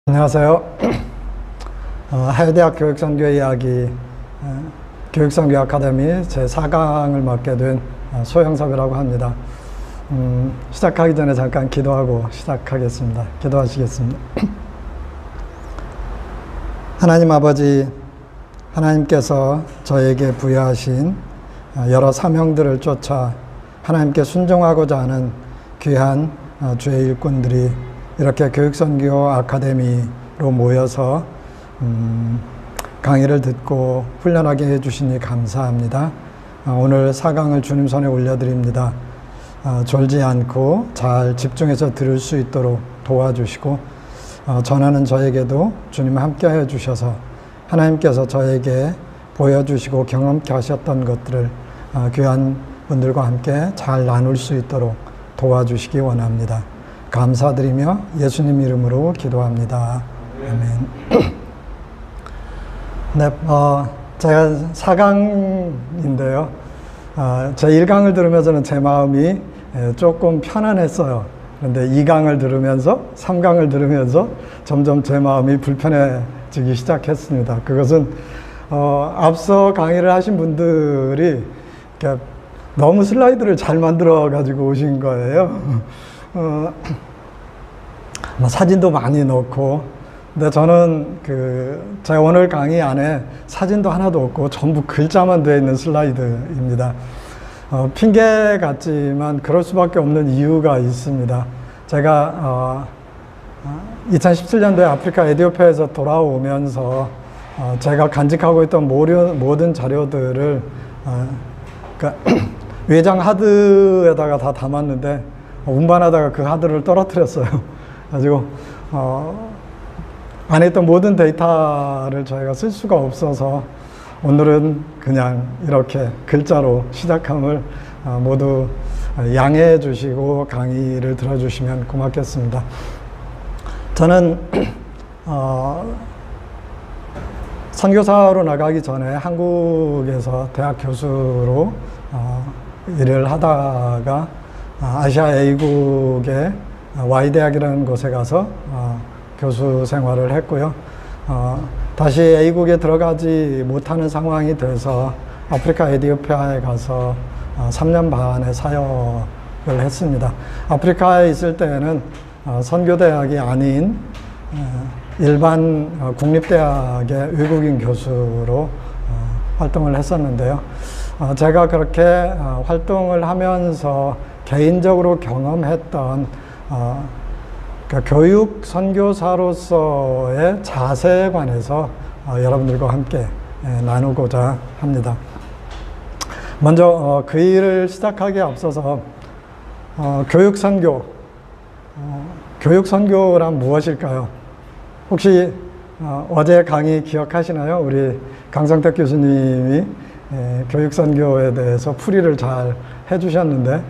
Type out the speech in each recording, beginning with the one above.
안녕하세요. 하회대학 교육선교 이야기 교육선교 아카데미 제4강을 맡게 된 소영섭이라고 합니다. 시작하기 전에 잠깐 기도하고 시작하겠습니다. 기도하시겠습니다. 하나님 아버지, 하나님께서 저에게 부여하신 여러 사명들을 쫓아 하나님께 순종하고자 하는 귀한 주의 일꾼들이 이렇게 교육선교 아카데미로 모여서 강의를 듣고 훈련하게 해주시니 감사합니다. 오늘 4강을 주님 손에 올려드립니다. 졸지 않고 잘 집중해서 들을 수 있도록 도와주시고 전하는 저에게도 주님 함께 해주셔서 하나님께서 저에게 보여주시고 경험케 하셨던 것들을 귀한 분들과 함께 잘 나눌 수 있도록 도와주시기 원합니다. 감사드리며 예수님 이름으로 기도합니다. 아멘. 네, 제가 4강인데요. 제 1강을 들으면서는 제 마음이 조금 편안했어요. 그런데 2강을 들으면서, 3강을 들으면서 점점 제 마음이 불편해지기 시작했습니다. 그것은 앞서 강의를 하신 분들이 너무 슬라이드를 잘 만들어 가지고 오신 거예요. 사진도 많이 넣고, 근데 저는 제가 오늘 강의 안에 사진도 하나도 없고 전부 글자만 되어 있는 슬라이드입니다. 핑계 같지만 그럴 수밖에 없는 이유가 있습니다. 제가 2017년도에 아프리카 에티오피아에서 돌아오면서 제가 간직하고 있던 모든 자료들을 외장 하드에다가 다 담았는데 운반하다가 그 하드를 떨어뜨렸어요. 가지고 안에 있던 모든 데이터를 저희가 쓸 수가 없어서 오늘은 그냥 이렇게 글자로 시작함을 모두 양해해 주시고 강의를 들어주시면 고맙겠습니다. 저는 선교사로 나가기 전에 한국에서 대학 교수로 일을 하다가 아시아 A국의 Y대학이라는 곳에 가서 교수 생활을 했고요. 다시 A국에 들어가지 못하는 상황이 돼서 아프리카 에티오피아에 가서 3년 반의 사역을 했습니다. 아프리카에 있을 때에는 선교대학이 아닌 일반 국립대학의 외국인 교수로 활동을 했었는데요. 제가 그렇게 활동을 하면서 개인적으로 경험했던 교육 선교사로서의 자세에 관해서 여러분들과 함께 나누고자 합니다. 먼저 그 일을 시작하기에 앞서서 교육 선교란 무엇일까요? 혹시 어제 강의 기억하시나요? 우리 강성택 교수님이 교육 선교에 대해서 풀이를 잘 해주셨는데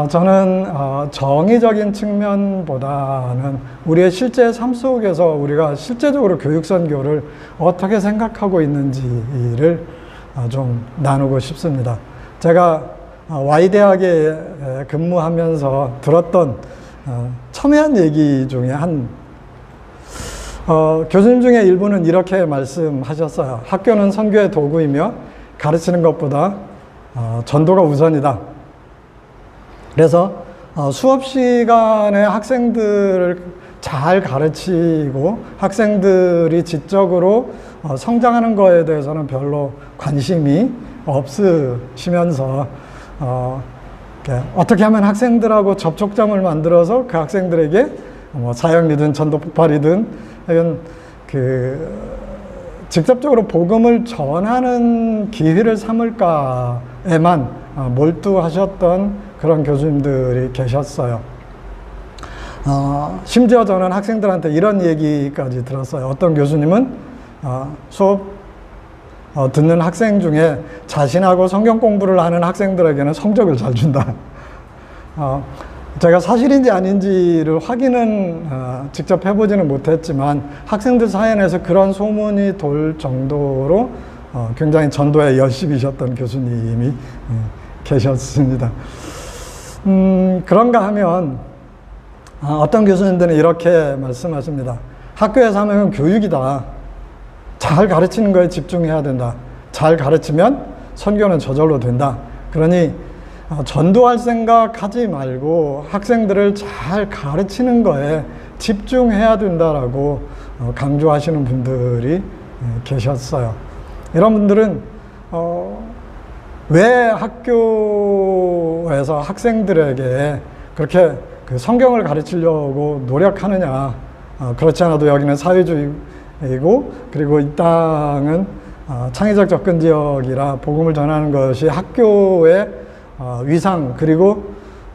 저는 정의적인 측면보다는 우리의 실제 삶 속에서 우리가 실제적으로 교육 선교를 어떻게 생각하고 있는지를 좀 나누고 싶습니다. 제가 Y대학에 근무하면서 들었던 첨예한 얘기 중에 교수님 중에 일부는 이렇게 말씀하셨어요. 학교는 선교의 도구이며 가르치는 것보다 전도가 우선이다. 그래서 수업 시간에 학생들을 잘 가르치고 학생들이 지적으로 성장하는 거에 대해서는 별로 관심이 없으시면서 어떻게 하면 학생들하고 접촉점을 만들어서 그 학생들에게 사역이든 전도 폭발이든 직접적으로 복음을 전하는 기회를 삼을까에만 몰두하셨던 그런 교수님들이 계셨어요. 심지어 저는 학생들한테 이런 얘기까지 들었어요. 어떤 교수님은 수업 듣는 학생 중에 자신하고 성경 공부를 하는 학생들에게는 성적을 잘 준다. 제가 사실인지 아닌지를 확인은 직접 해보지는 못했지만 학생들 사이에서 그런 소문이 돌 정도로 굉장히 전도에 열심이셨던 교수님이 계셨습니다. 그런가 하면 어떤 교수님들은 이렇게 말씀하십니다. 학교에서 하면 교육이다. 잘 가르치는 거에 집중해야 된다. 잘 가르치면 선교는 저절로 된다. 그러니 전도할 생각하지 말고 학생들을 잘 가르치는 거에 집중해야 된다라고 강조하시는 분들이 계셨어요. 이런 분들은 왜 학교에서 학생들에게 그렇게 그 성경을 가르치려고 노력하느냐. 그렇지 않아도 여기는 사회주의이고, 그리고 이 땅은 창의적 접근 지역이라 복음을 전하는 것이 학교의 위상, 그리고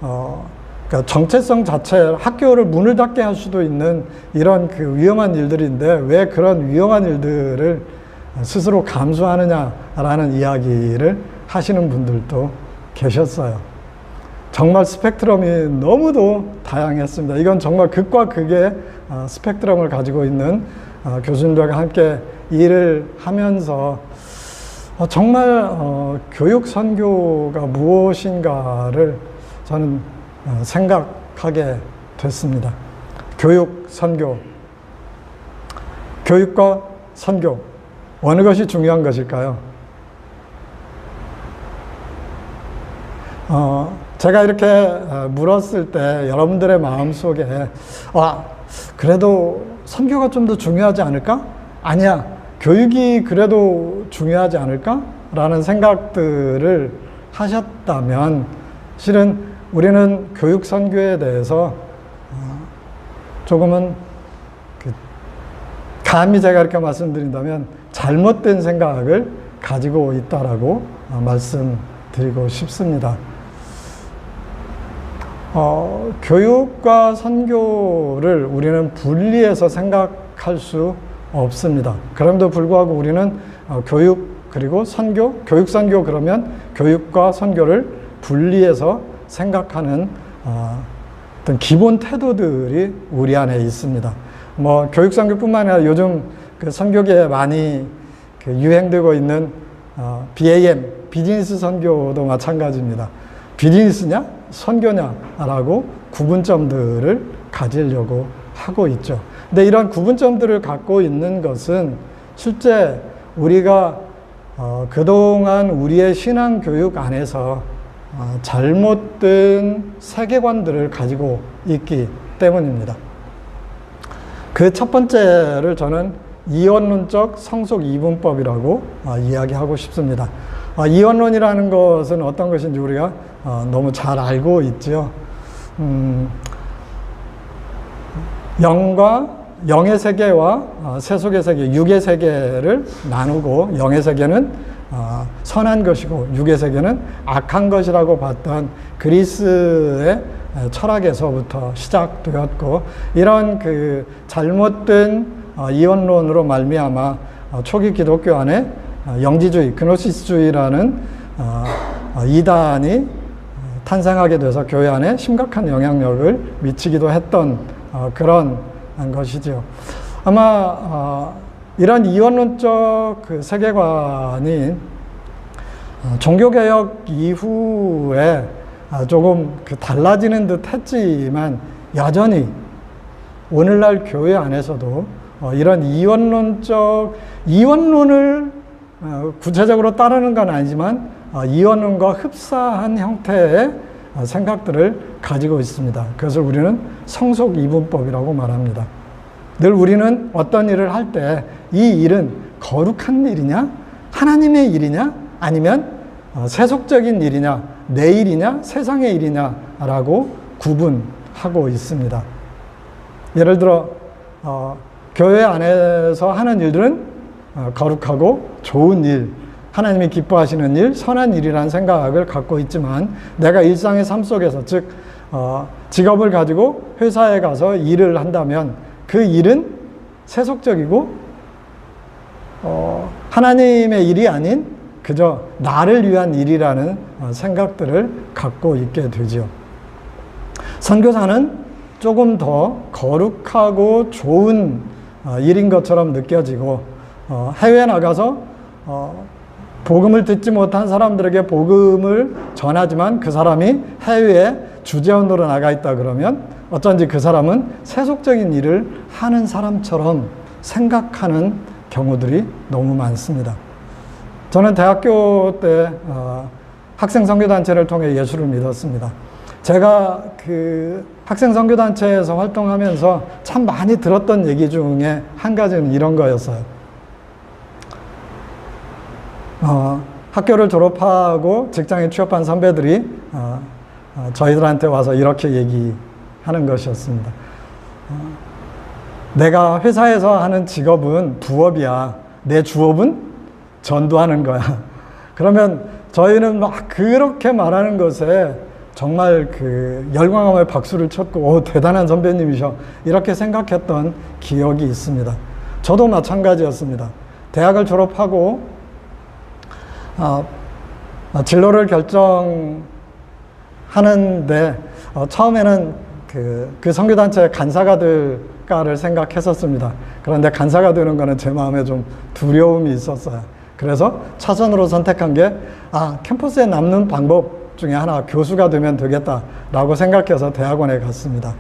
그러니까 정체성 자체, 학교를 문을 닫게 할 수도 있는 이런 그 위험한 일들인데 왜 그런 위험한 일들을 스스로 감수하느냐라는 이야기를 하시는 분들도 계셨어요. 정말 스펙트럼이 너무도 다양했습니다. 이건 정말 극과 극의 스펙트럼을 가지고 있는 교수님들과 함께 일을 하면서 정말 교육 선교가 무엇인가를 저는 생각하게 됐습니다. 교육 선교, 교육과 선교, 어느 것이 중요한 것일까요? 제가 이렇게 물었을 때 여러분들의 마음속에 그래도 선교가 좀 더 중요하지 않을까? 아니야, 교육이 그래도 중요하지 않을까? 라는 생각들을 하셨다면 실은 우리는 교육 선교에 대해서 조금은 감히 제가 이렇게 말씀드린다면 잘못된 생각을 가지고 있다라고 말씀드리고 싶습니다. 교육과 선교를 우리는 분리해서 생각할 수 없습니다. 그럼에도 불구하고 우리는 교육 그리고 선교, 교육 선교 그러면 교육과 선교를 분리해서 생각하는 어떤 기본 태도들이 우리 안에 있습니다. 뭐 교육 선교뿐만 아니라 요즘 그 선교계에 많이 그 유행되고 있는 BAM, 비즈니스 선교도 마찬가지입니다. 비즈니스냐? 선교냐라고 구분점들을 가지려고 하고 있죠. 근데 이런 구분점들을 갖고 있는 것은 실제 우리가 그동안 우리의 신앙 교육 안에서 잘못된 세계관들을 가지고 있기 때문입니다. 그 첫 번째를 저는 이원론적 성속 이분법이라고 이야기하고 싶습니다. 이원론이라는 것은 어떤 것인지 우리가 너무 잘 알고 있죠. 영의 세계와 세속의 세계, 육의 세계를 나누고 영의 세계는 선한 것이고 육의 세계는 악한 것이라고 봤던 그리스의 철학에서부터 시작되었고, 이런 그 잘못된 이원론으로 말미암아 초기 기독교 안에 영지주의, 그노시스주의라는 이단이 탄생하게 돼서 교회 안에 심각한 영향력을 미치기도 했던 그런 것이죠. 아마 이런 이원론적 그 세계관이 종교개혁 이후에 조금 그 달라지는 듯 했지만 여전히 오늘날 교회 안에서도 이런 이원론을 구체적으로 따르는 건 아니지만 이원론과 흡사한 형태의 생각들을 가지고 있습니다. 그것을 우리는 성속 이분법이라고 말합니다. 늘 우리는 어떤 일을 할 때 이 일은 거룩한 일이냐, 하나님의 일이냐, 아니면 세속적인 일이냐, 내 일이냐, 세상의 일이냐라고 구분하고 있습니다. 예를 들어 교회 안에서 하는 일들은 거룩하고 좋은 일, 하나님이 기뻐하시는 일, 선한 일이라는 생각을 갖고 있지만 내가 일상의 삶 속에서, 즉 직업을 가지고 회사에 가서 일을 한다면 그 일은 세속적이고 하나님의 일이 아닌 그저 나를 위한 일이라는 생각들을 갖고 있게 되죠. 선교사는 조금 더 거룩하고 좋은 일인 것처럼 느껴지고 해외에 나가서 복음을 듣지 못한 사람들에게 복음을 전하지만 그 사람이 해외에 주재원으로 나가 있다 그러면 어쩐지 그 사람은 세속적인 일을 하는 사람처럼 생각하는 경우들이 너무 많습니다. 저는 대학교 때 학생 선교단체를 통해 예수를 믿었습니다. 제가 그 학생 선교단체에서 활동하면서 참 많이 들었던 얘기 중에 한 가지는 이런 거였어요. 학교를 졸업하고 직장에 취업한 선배들이 저희들한테 와서 이렇게 얘기하는 것이었습니다. 내가 회사에서 하는 직업은 부업이야. 내 주업은 전도하는 거야. 그러면 저희는 막 그렇게 말하는 것에 정말 그 열광함을 박수를 쳤고, 오, 대단한 선배님이셔. 이렇게 생각했던 기억이 있습니다. 저도 마찬가지였습니다. 대학을 졸업하고, 진로를 결정하는데, 처음에는 그 선교단체 간사가 될까를 생각했었습니다. 그런데 간사가 되는 거는 제 마음에 좀 두려움이 있었어요. 그래서 차선으로 선택한 게, 캠퍼스에 남는 방법 중에 하나, 교수가 되면 되겠다라고 생각해서 대학원에 갔습니다.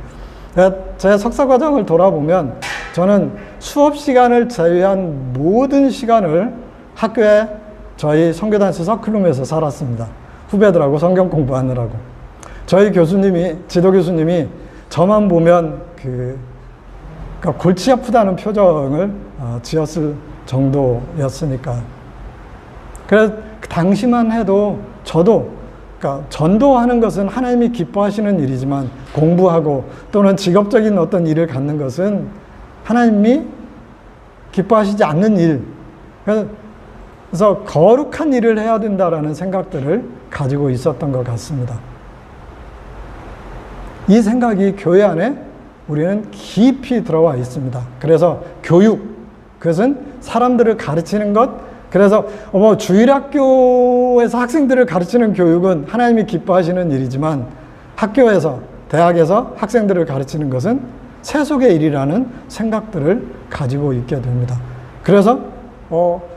제 석사 과정을 돌아보면 저는 수업 시간을 제외한 모든 시간을 학교에 저희 선교단체 서클룸에서 살았습니다. 후배들하고 성경 공부하느라고. 저희 교수님이, 지도 교수님이 저만 보면 그러니까 골치 아프다는 표정을 지었을 정도였으니까. 그래서 당시만 해도 저도, 그러니까 전도하는 것은 하나님이 기뻐하시는 일이지만 공부하고 또는 직업적인 어떤 일을 갖는 것은 하나님이 기뻐하시지 않는 일. 그래서 거룩한 일을 해야 된다라는 생각들을 가지고 있었던 것 같습니다. 이 생각이 교회 안에 우리는 깊이 들어와 있습니다. 그래서 교육, 그것은 사람들을 가르치는 것, 그래서 주일학교에서 학생들을 가르치는 교육은 하나님이 기뻐하시는 일이지만 학교에서, 대학에서 학생들을 가르치는 것은 세속의 일이라는 생각들을 가지고 있게 됩니다. 그래서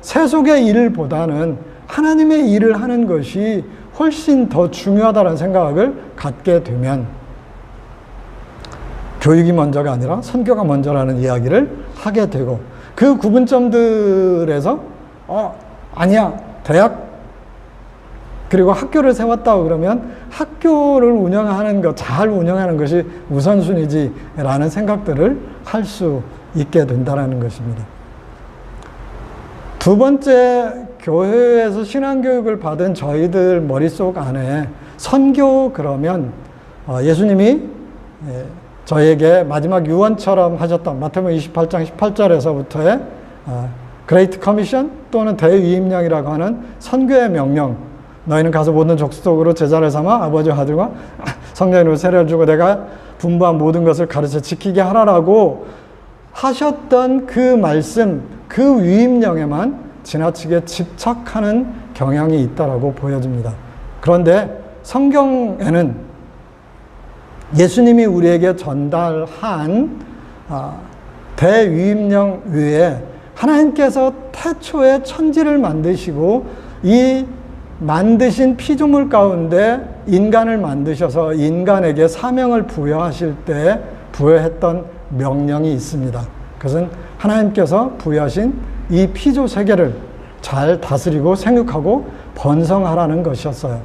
세속의 일보다는 하나님의 일을 하는 것이 훨씬 더 중요하다는 생각을 갖게 되면 교육이 먼저가 아니라 선교가 먼저라는 이야기를 하게 되고, 그 구분점들에서 아니야, 대학 그리고 학교를 세웠다고 그러면 학교를 운영하는 것, 잘 운영하는 것이 우선순위지라는 생각들을 할 수 있게 된다는 것입니다. 두 번째, 교회에서 신앙교육을 받은 저희들 머릿속 안에 선교 그러면 예수님이 저희에게 마지막 유언처럼 하셨던 마태복음 28장 18절에서부터의 그레이트 커미션 또는 대위임령이라고 하는 선교의 명령, 너희는 가서 모든 족속 속으로 제자를 삼아 아버지와 아들과 성령으로 세례를 주고 내가 분부한 모든 것을 가르쳐 지키게 하라라고 하셨던 그 말씀, 그 위임령에만 지나치게 집착하는 경향이 있다라고 보여집니다. 그런데 성경에는 예수님이 우리에게 전달한 대위임령 외에 하나님께서 태초에 천지를 만드시고 이 만드신 피조물 가운데 인간을 만드셔서 인간에게 사명을 부여하실 때 부여했던 명령이 있습니다. 그것은 하나님께서 부여하신 이 피조 세계를 잘 다스리고 생육하고 번성하라는 것이었어요.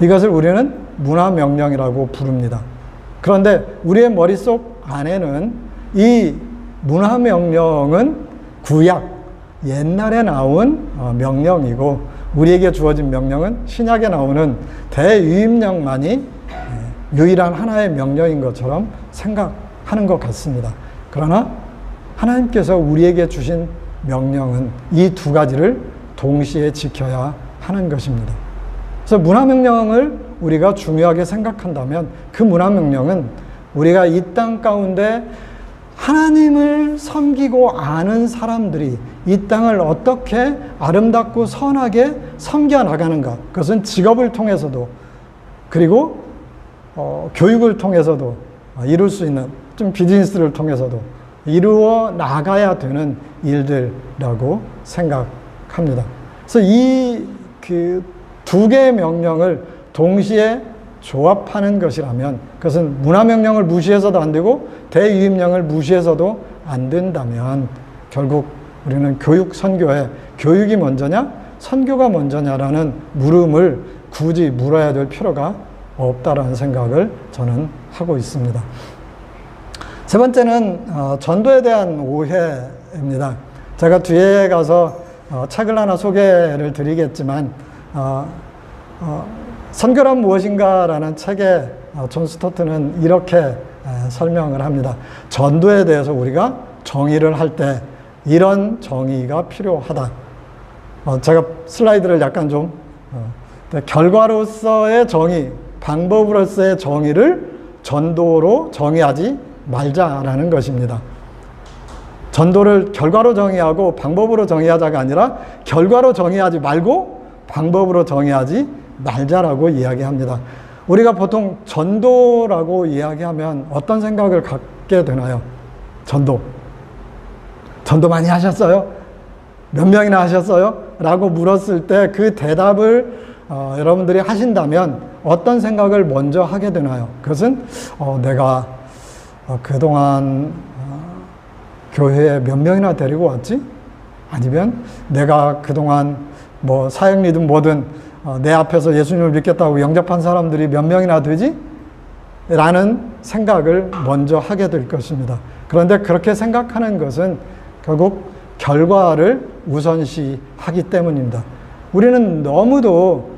이것을 우리는 문화명령이라고 부릅니다. 그런데 우리의 머릿속 안에는 이 문화명령은 구약, 옛날에 나온 명령이고 우리에게 주어진 명령은 신약에 나오는 대위임령만이 유일한 하나의 명령인 것처럼 생각하는 것 같습니다. 그러나 하나님께서 우리에게 주신 명령은 이 두 가지를 동시에 지켜야 하는 것입니다. 그래서 문화명령을 우리가 중요하게 생각한다면 그 문화명령은 우리가 이 땅 가운데 하나님을 섬기고 아는 사람들이 이 땅을 어떻게 아름답고 선하게 섬겨나가는가, 그것은 직업을 통해서도 그리고 교육을 통해서도 이룰 수 있는, 좀 비즈니스를 통해서도 이루어 나가야 되는 일들이라고 생각합니다. 그래서 이 두 개의 명령을 동시에 조합하는 것이라면, 그것은 문화명령을 무시해서도 안 되고 대유입령을 무시해서도 안 된다면 결국 우리는 교육, 선교에 교육이 먼저냐 선교가 먼저냐라는 물음을 굳이 물어야 될 필요가 없다라는 생각을 저는 하고 있습니다. 세 번째는 전도에 대한 오해입니다. 제가 뒤에 가서 책을 하나 소개를 드리겠지만 선교란 무엇인가라는 책에 존 스토트는 이렇게 설명을 합니다. 전도에 대해서 우리가 정의를 할 때 이런 정의가 필요하다. 제가 슬라이드를 약간 좀 결과로서의 정의, 방법으로서의 정의를 전도로 정의하지 말자라는 것입니다. 전도를 결과로 정의하고 방법으로 정의하자가 아니라 결과로 정의하지 말고 방법으로 정의하지 말자라고 이야기합니다. 우리가 보통 전도라고 이야기하면 어떤 생각을 갖게 되나요? 전도 많이 하셨어요? 몇 명이나 하셨어요? 라고 물었을 때 그 대답을 여러분들이 하신다면 어떤 생각을 먼저 하게 되나요? 그것은 내가 그동안 교회에 몇 명이나 데리고 왔지? 아니면 내가 그동안 뭐 사역리든 뭐든 내 앞에서 예수님을 믿겠다고 영접한 사람들이 몇 명이나 되지? 라는 생각을 먼저 하게 될 것입니다. 그런데 그렇게 생각하는 것은 결국 결과를 우선시하기 때문입니다. 우리는 너무도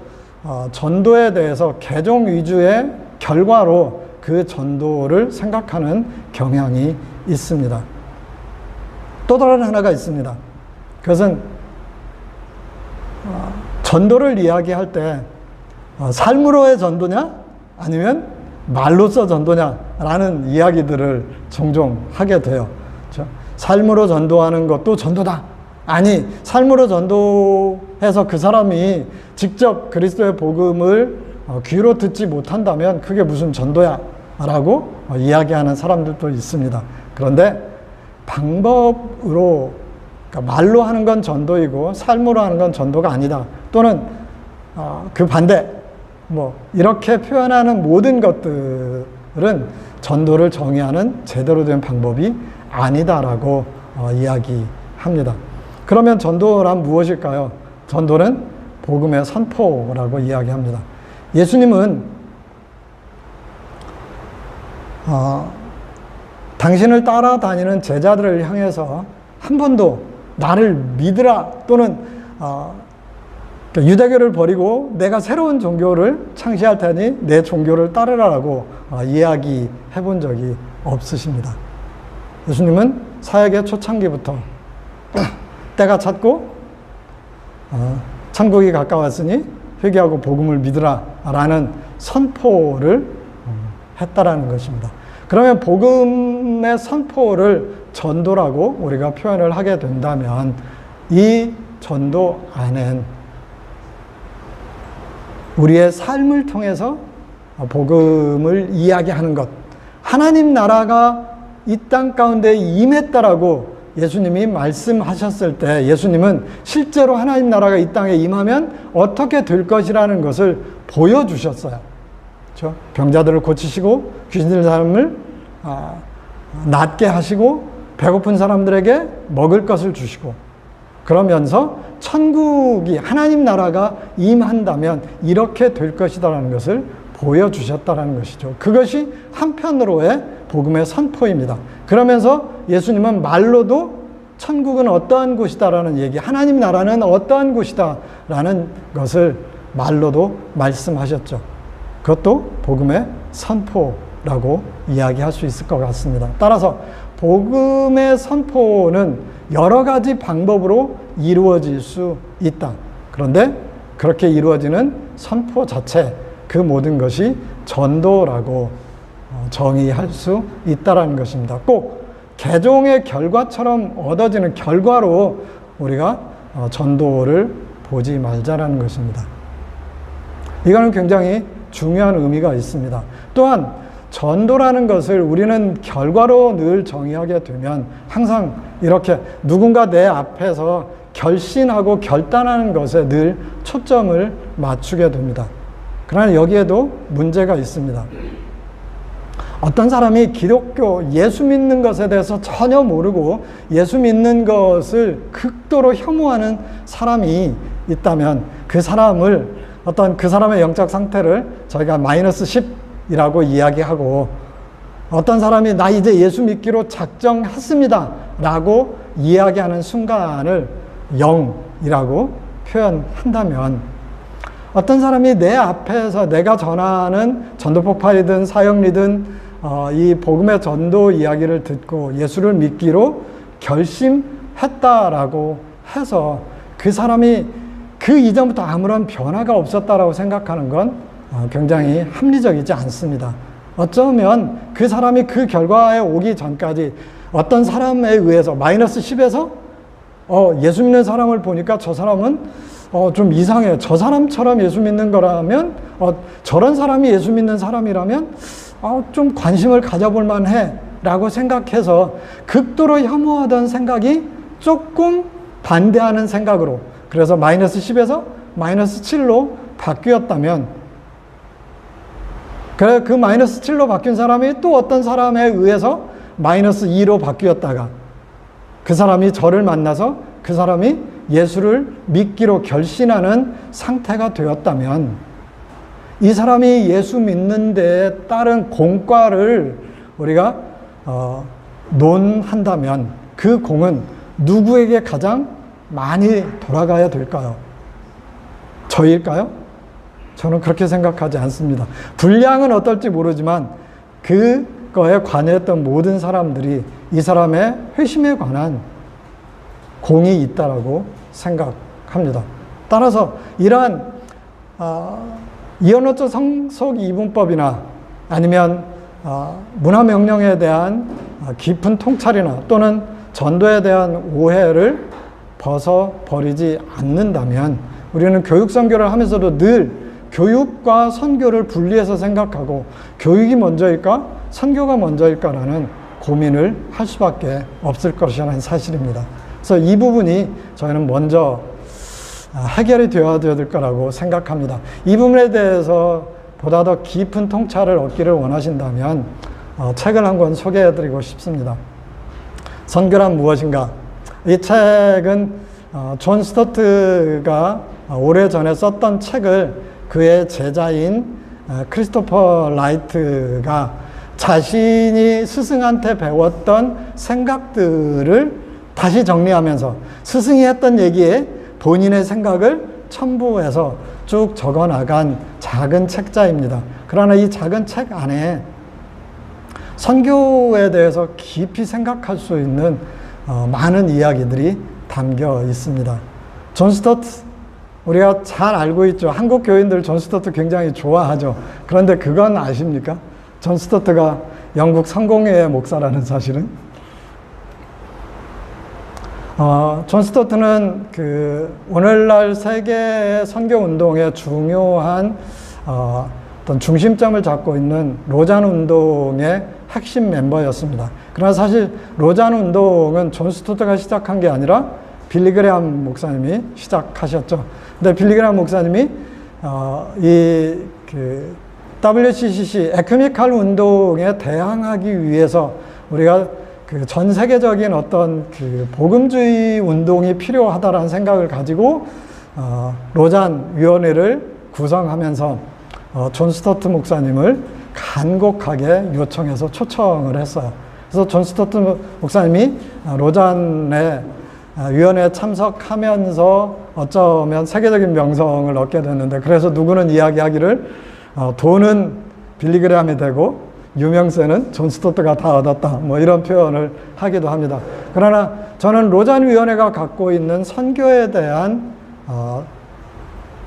전도에 대해서 개종 위주의 결과로 그 전도를 생각하는 경향이 있습니다. 또 다른 하나가 있습니다. 그것은 전도를 이야기할 때 삶으로의 전도냐 아니면 말로써 전도냐라는 이야기들을 종종 하게 돼요. 삶으로 전도하는 것도 전도다. 아니, 삶으로 전도해서 그 사람이 직접 그리스도의 복음을 귀로 듣지 못한다면 그게 무슨 전도야? 라고 이야기하는 사람들도 있습니다. 그런데 방법으로, 그러니까 말로 하는 건 전도이고 삶으로 하는 건 전도가 아니다. 또는 그 반대, 이렇게 표현하는 모든 것들은 전도를 정의하는 제대로 된 방법이 아니다라고 이야기합니다. 그러면 전도란 무엇일까요? 전도는 복음의 선포라고 이야기합니다. 예수님은 당신을 따라다니는 제자들을 향해서 한 번도 나를 믿으라 또는 유대교를 버리고 내가 새로운 종교를 창시할 테니 내 종교를 따르라라고 이야기해 본 적이 없으십니다. 예수님은 사역의 초창기부터 때가 찼고 천국이 가까웠으니 회개하고 복음을 믿으라 라는 선포를 했다라는 것입니다. 그러면 복음의 선포를 전도라고 우리가 표현을 하게 된다면 이 전도 안엔 우리의 삶을 통해서 복음을 이야기하는 것, 하나님 나라가 이 땅 가운데 임했다라고 예수님이 말씀하셨을 때 예수님은 실제로 하나님 나라가 이 땅에 임하면 어떻게 될 것이라는 것을 보여주셨어요. 그렇죠? 병자들을 고치시고 귀신 들린 사람을 낫게 하시고 배고픈 사람들에게 먹을 것을 주시고 그러면서 천국이 하나님 나라가 임한다면 이렇게 될 것이다라는 것을 보여주셨다라는 것이죠. 그것이 한편으로의 복음의 선포입니다. 그러면서 예수님은 말로도 천국은 어떠한 곳이다라는 얘기, 하나님 나라는 어떠한 곳이다라는 것을 말로도 말씀하셨죠. 그것도 복음의 선포라고 이야기할 수 있을 것 같습니다. 따라서 복음의 선포는 여러 가지 방법으로 이루어질 수 있다. 그런데 그렇게 이루어지는 선포 자체, 그 모든 것이 전도라고 정의할 수 있다는 것입니다. 꼭 개종의 결과처럼 얻어지는 결과로 우리가 전도를 보지 말자라는 것입니다. 이거는 굉장히 중요한 의미가 있습니다. 또한 전도라는 것을 우리는 결과로 늘 정의하게 되면 항상 이렇게 누군가 내 앞에서 결신하고 결단하는 것에 늘 초점을 맞추게 됩니다. 그러나 여기에도 문제가 있습니다. 어떤 사람이 기독교, 예수 믿는 것에 대해서 전혀 모르고 예수 믿는 것을 극도로 혐오하는 사람이 있다면 그 사람을 그 사람의 영적 상태를 저희가 마이너스 10이라고 이야기하고, 어떤 사람이 나 이제 예수 믿기로 작정했습니다 라고 이야기하는 순간을 0이라고 표현한다면, 어떤 사람이 내 앞에서 내가 전하는 전도 폭발이든 사역이든 이 복음의 전도 이야기를 듣고 예수를 믿기로 결심했다라고 해서 그 사람이 그 이전부터 아무런 변화가 없었다라고 생각하는 건 굉장히 합리적이지 않습니다. 어쩌면 그 사람이 그 결과에 오기 전까지 어떤 사람에 의해서 마이너스 10에서 예수 믿는 사람을 보니까 저 사람은 좀 이상해. 저 사람처럼 예수 믿는 거라면, 저런 사람이 예수 믿는 사람이라면 좀 관심을 가져볼 만해 라고 생각해서 극도로 혐오하던 생각이 조금 반대하는 생각으로, 그래서 마이너스 10에서 마이너스 7로 바뀌었다면, 그 마이너스 7로 바뀐 사람이 또 어떤 사람에 의해서 마이너스 2로 바뀌었다가 그 사람이 저를 만나서 그 사람이 예수를 믿기로 결심하는 상태가 되었다면, 이 사람이 예수 믿는 데에 따른 공과를 우리가 논한다면 그 공은 누구에게 가장 많이 돌아가야 될까요? 저일까요? 저는 그렇게 생각하지 않습니다. 분량은 어떨지 모르지만 그거에 관여했던 모든 사람들이 이 사람의 회심에 관한 공이 있다라고 생각합니다. 따라서 이러한 이언어적 성속 이분법이나 아니면 문화명령에 대한 깊은 통찰이나 또는 전도에 대한 오해를 벗어버리지 않는다면 우리는 교육 선교를 하면서도 늘 교육과 선교를 분리해서 생각하고 교육이 먼저일까 선교가 먼저일까라는 고민을 할 수밖에 없을 것이라는 사실입니다. 그래서 이 부분이 저희는 먼저 해결이 되어야 될 거라고 생각합니다. 이 부분에 대해서 보다 더 깊은 통찰을 얻기를 원하신다면 책을 한 권 소개해드리고 싶습니다. 선교란 무엇인가? 이 책은 존 스토트가 오래전에 썼던 책을 그의 제자인 크리스토퍼 라이트가 자신이 스승한테 배웠던 생각들을 다시 정리하면서 스승이 했던 얘기에 본인의 생각을 첨부해서 쭉 적어나간 작은 책자입니다. 그러나 이 작은 책 안에 선교에 대해서 깊이 생각할 수 있는 많은 이야기들이 담겨 있습니다. 존 스토트, 우리가 잘 알고 있죠. 한국 교인들 존 스토트 굉장히 좋아하죠. 그런데 그건 아십니까? 존 스토트가 영국 성공회의 목사라는 사실은. 존 스토트는 오늘날 세계 선교 운동의 중요한 어떤 중심점을 잡고 있는 로잔 운동의 핵심 멤버였습니다. 그러나 사실 로잔 운동은 존 스토트가 시작한 게 아니라 빌리 그레함 목사님이 시작하셨죠. 근데 빌리 그레함 목사님이 WCCC 에큐메니컬 운동에 대항하기 위해서 우리가 전 세계적인 어떤 복음주의 운동이 필요하다라는 생각을 가지고 로잔 위원회를 구성하면서 존 스토트 목사님을 간곡하게 요청해서 초청을 했어요. 그래서 존 스토트 목사님이 로잔의 위원회에 참석하면서 어쩌면 세계적인 명성을 얻게 됐는데, 그래서 누구는 이야기하기를 돈은 빌리 그레함이 되고 유명세는 존 스토트가 다 얻었다, 뭐 이런 표현을 하기도 합니다. 그러나 저는 로잔 위원회가 갖고 있는 선교에 대한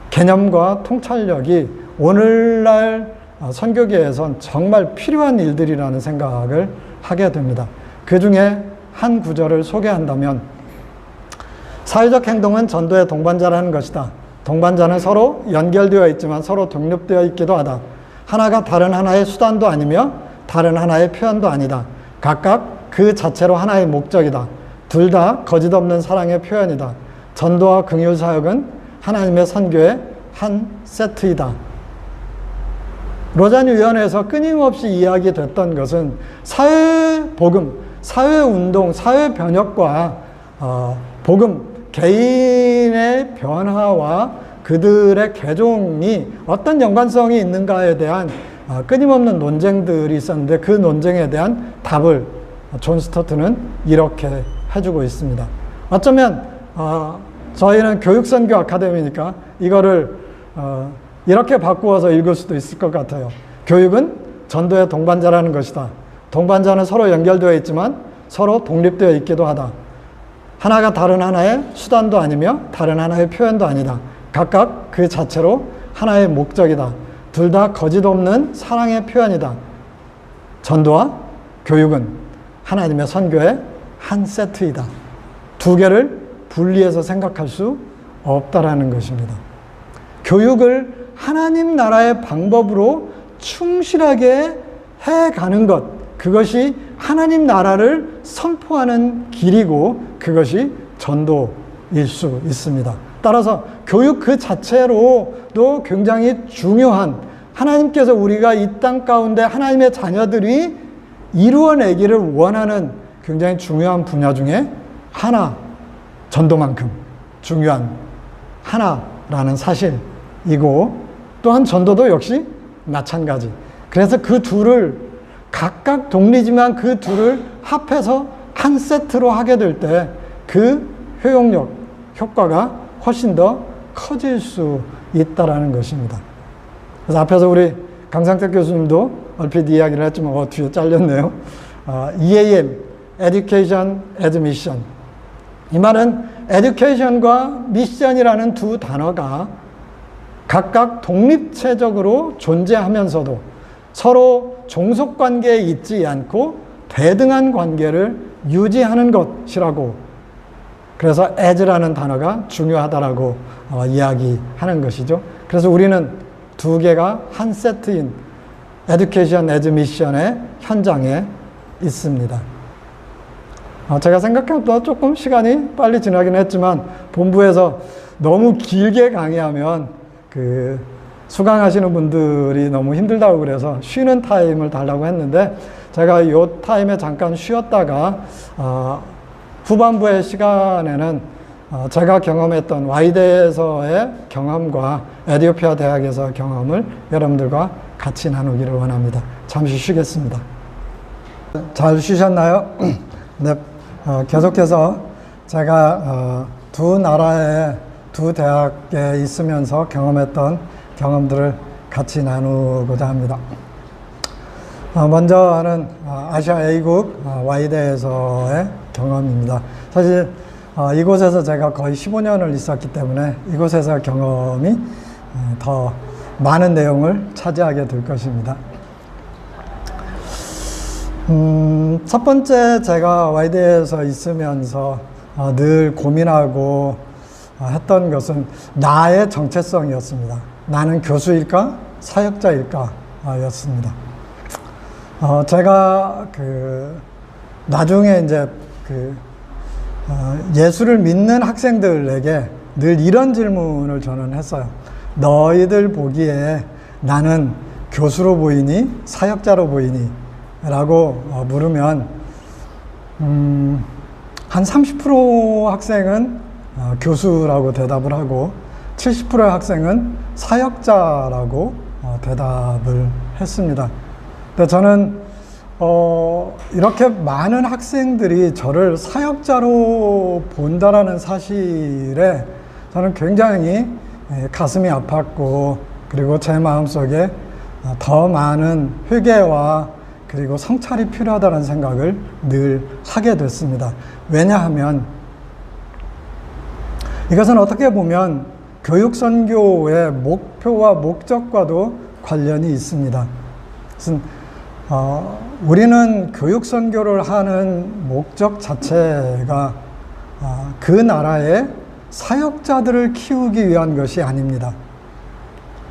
개념과 통찰력이 오늘날 선교계에선 정말 필요한 일들이라는 생각을 하게 됩니다. 그 중에 한 구절을 소개한다면, 사회적 행동은 전도의 동반자라는 것이다. 동반자는 서로 연결되어 있지만 서로 독립되어 있기도 하다. 하나가 다른 하나의 수단도 아니며 다른 하나의 표현도 아니다. 각각 그 자체로 하나의 목적이다. 둘 다 거짓 없는 사랑의 표현이다. 전도와 긍휼 사역은 하나님의 선교의 한 세트이다. 로잔위원회에서 끊임없이 이야기됐던 것은 사회복음, 사회운동, 사회변혁과 복음, 개인의 변화와 그들의 개종이 어떤 연관성이 있는가에 대한 끊임없는 논쟁들이 있었는데, 그 논쟁에 대한 답을 존 스토트는 이렇게 해주고 있습니다. 어쩌면 저희는 교육선교 아카데미니까 이거를 이렇게 바꾸어서 읽을 수도 있을 것 같아요. 교육은 전도의 동반자라는 것이다. 동반자는 서로 연결되어 있지만 서로 독립되어 있기도 하다. 하나가 다른 하나의 수단도 아니며 다른 하나의 표현도 아니다. 각각 그 자체로 하나의 목적이다. 둘 다 거짓 없는 사랑의 표현이다. 전도와 교육은 하나님의 선교의 한 세트이다. 두 개를 분리해서 생각할 수 없다라는 것입니다. 교육을 하나님 나라의 방법으로 충실하게 해가는 것, 그것이 하나님 나라를 선포하는 길이고 그것이 전도일 수 있습니다. 따라서 교육 그 자체로도 굉장히 중요한, 하나님께서 우리가 이 땅 가운데 하나님의 자녀들이 이루어내기를 원하는 굉장히 중요한 분야 중에 하나, 전도만큼 중요한 하나라는 사실이고, 또한 전도도 역시 마찬가지. 그래서 그 둘을 각각 독리지만 그 둘을 합해서 한 세트로 하게 될 때 그 효용력, 효과가 훨씬 더 커질 수 있다라는 것입니다. 그래서 앞에서 우리 강상택 교수님도 얼핏 이야기를 했지만 뒤에 잘렸네요. EAM, Education as Mission. 이 말은 Education과 Mission이라는 두 단어가 각각 독립체적으로 존재하면서도 서로 종속관계에 있지 않고 대등한 관계를 유지하는 것이라고, 그래서 as라는 단어가 중요하다라고 이야기하는 것이죠. 그래서 우리는 두 개가 한 세트인 Education as Mission의 현장에 있습니다. 제가 생각한 것보다 조금 시간이 빨리 지나긴 했지만, 본부에서 너무 길게 강의하면 수강하시는 분들이 너무 힘들다고 그래서 쉬는 타임을 달라고 했는데, 제가 이 타임에 잠깐 쉬었다가 후반부의 시간에는 제가 경험했던 와이대에서의 경험과 에티오피아 대학에서 경험을 여러분들과 같이 나누기를 원합니다. 잠시 쉬겠습니다. 잘 쉬셨나요? 네, 계속해서 제가 두 나라의 두 대학에 있으면서 경험했던 경험들을 같이 나누고자 합니다. 먼저는 아시아 A국 와이대에서의 경험입니다. 사실 이곳에서 제가 거의 15년을 있었기 때문에 이곳에서 경험이 더 많은 내용을 차지하게 될 것입니다. 첫 번째, 제가 와이대에서 있으면서 늘 고민하고 했던 것은 나의 정체성이었습니다. 나는 교수일까? 사역자일까? 였습니다. 제가 나중에 이제 예수를 믿는 학생들에게 늘 이런 질문을 저는 했어요. 너희들 보기에 나는 교수로 보이니? 사역자로 보이니? 라고 물으면 한 30% 학생은 교수라고 대답을 하고 70%의 학생은 사역자라고 대답을 했습니다. 근데 저는 이렇게 많은 학생들이 저를 사역자로 본다라는 사실에 저는 굉장히 가슴이 아팠고, 그리고 제 마음속에 더 많은 회개와 그리고 성찰이 필요하다는 생각을 늘 하게 됐습니다. 왜냐하면 이것은 어떻게 보면 교육선교의 목표와 목적과도 관련이 있습니다. 우리는 교육선교를 하는 목적 자체가 그 나라의 사역자들을 키우기 위한 것이 아닙니다.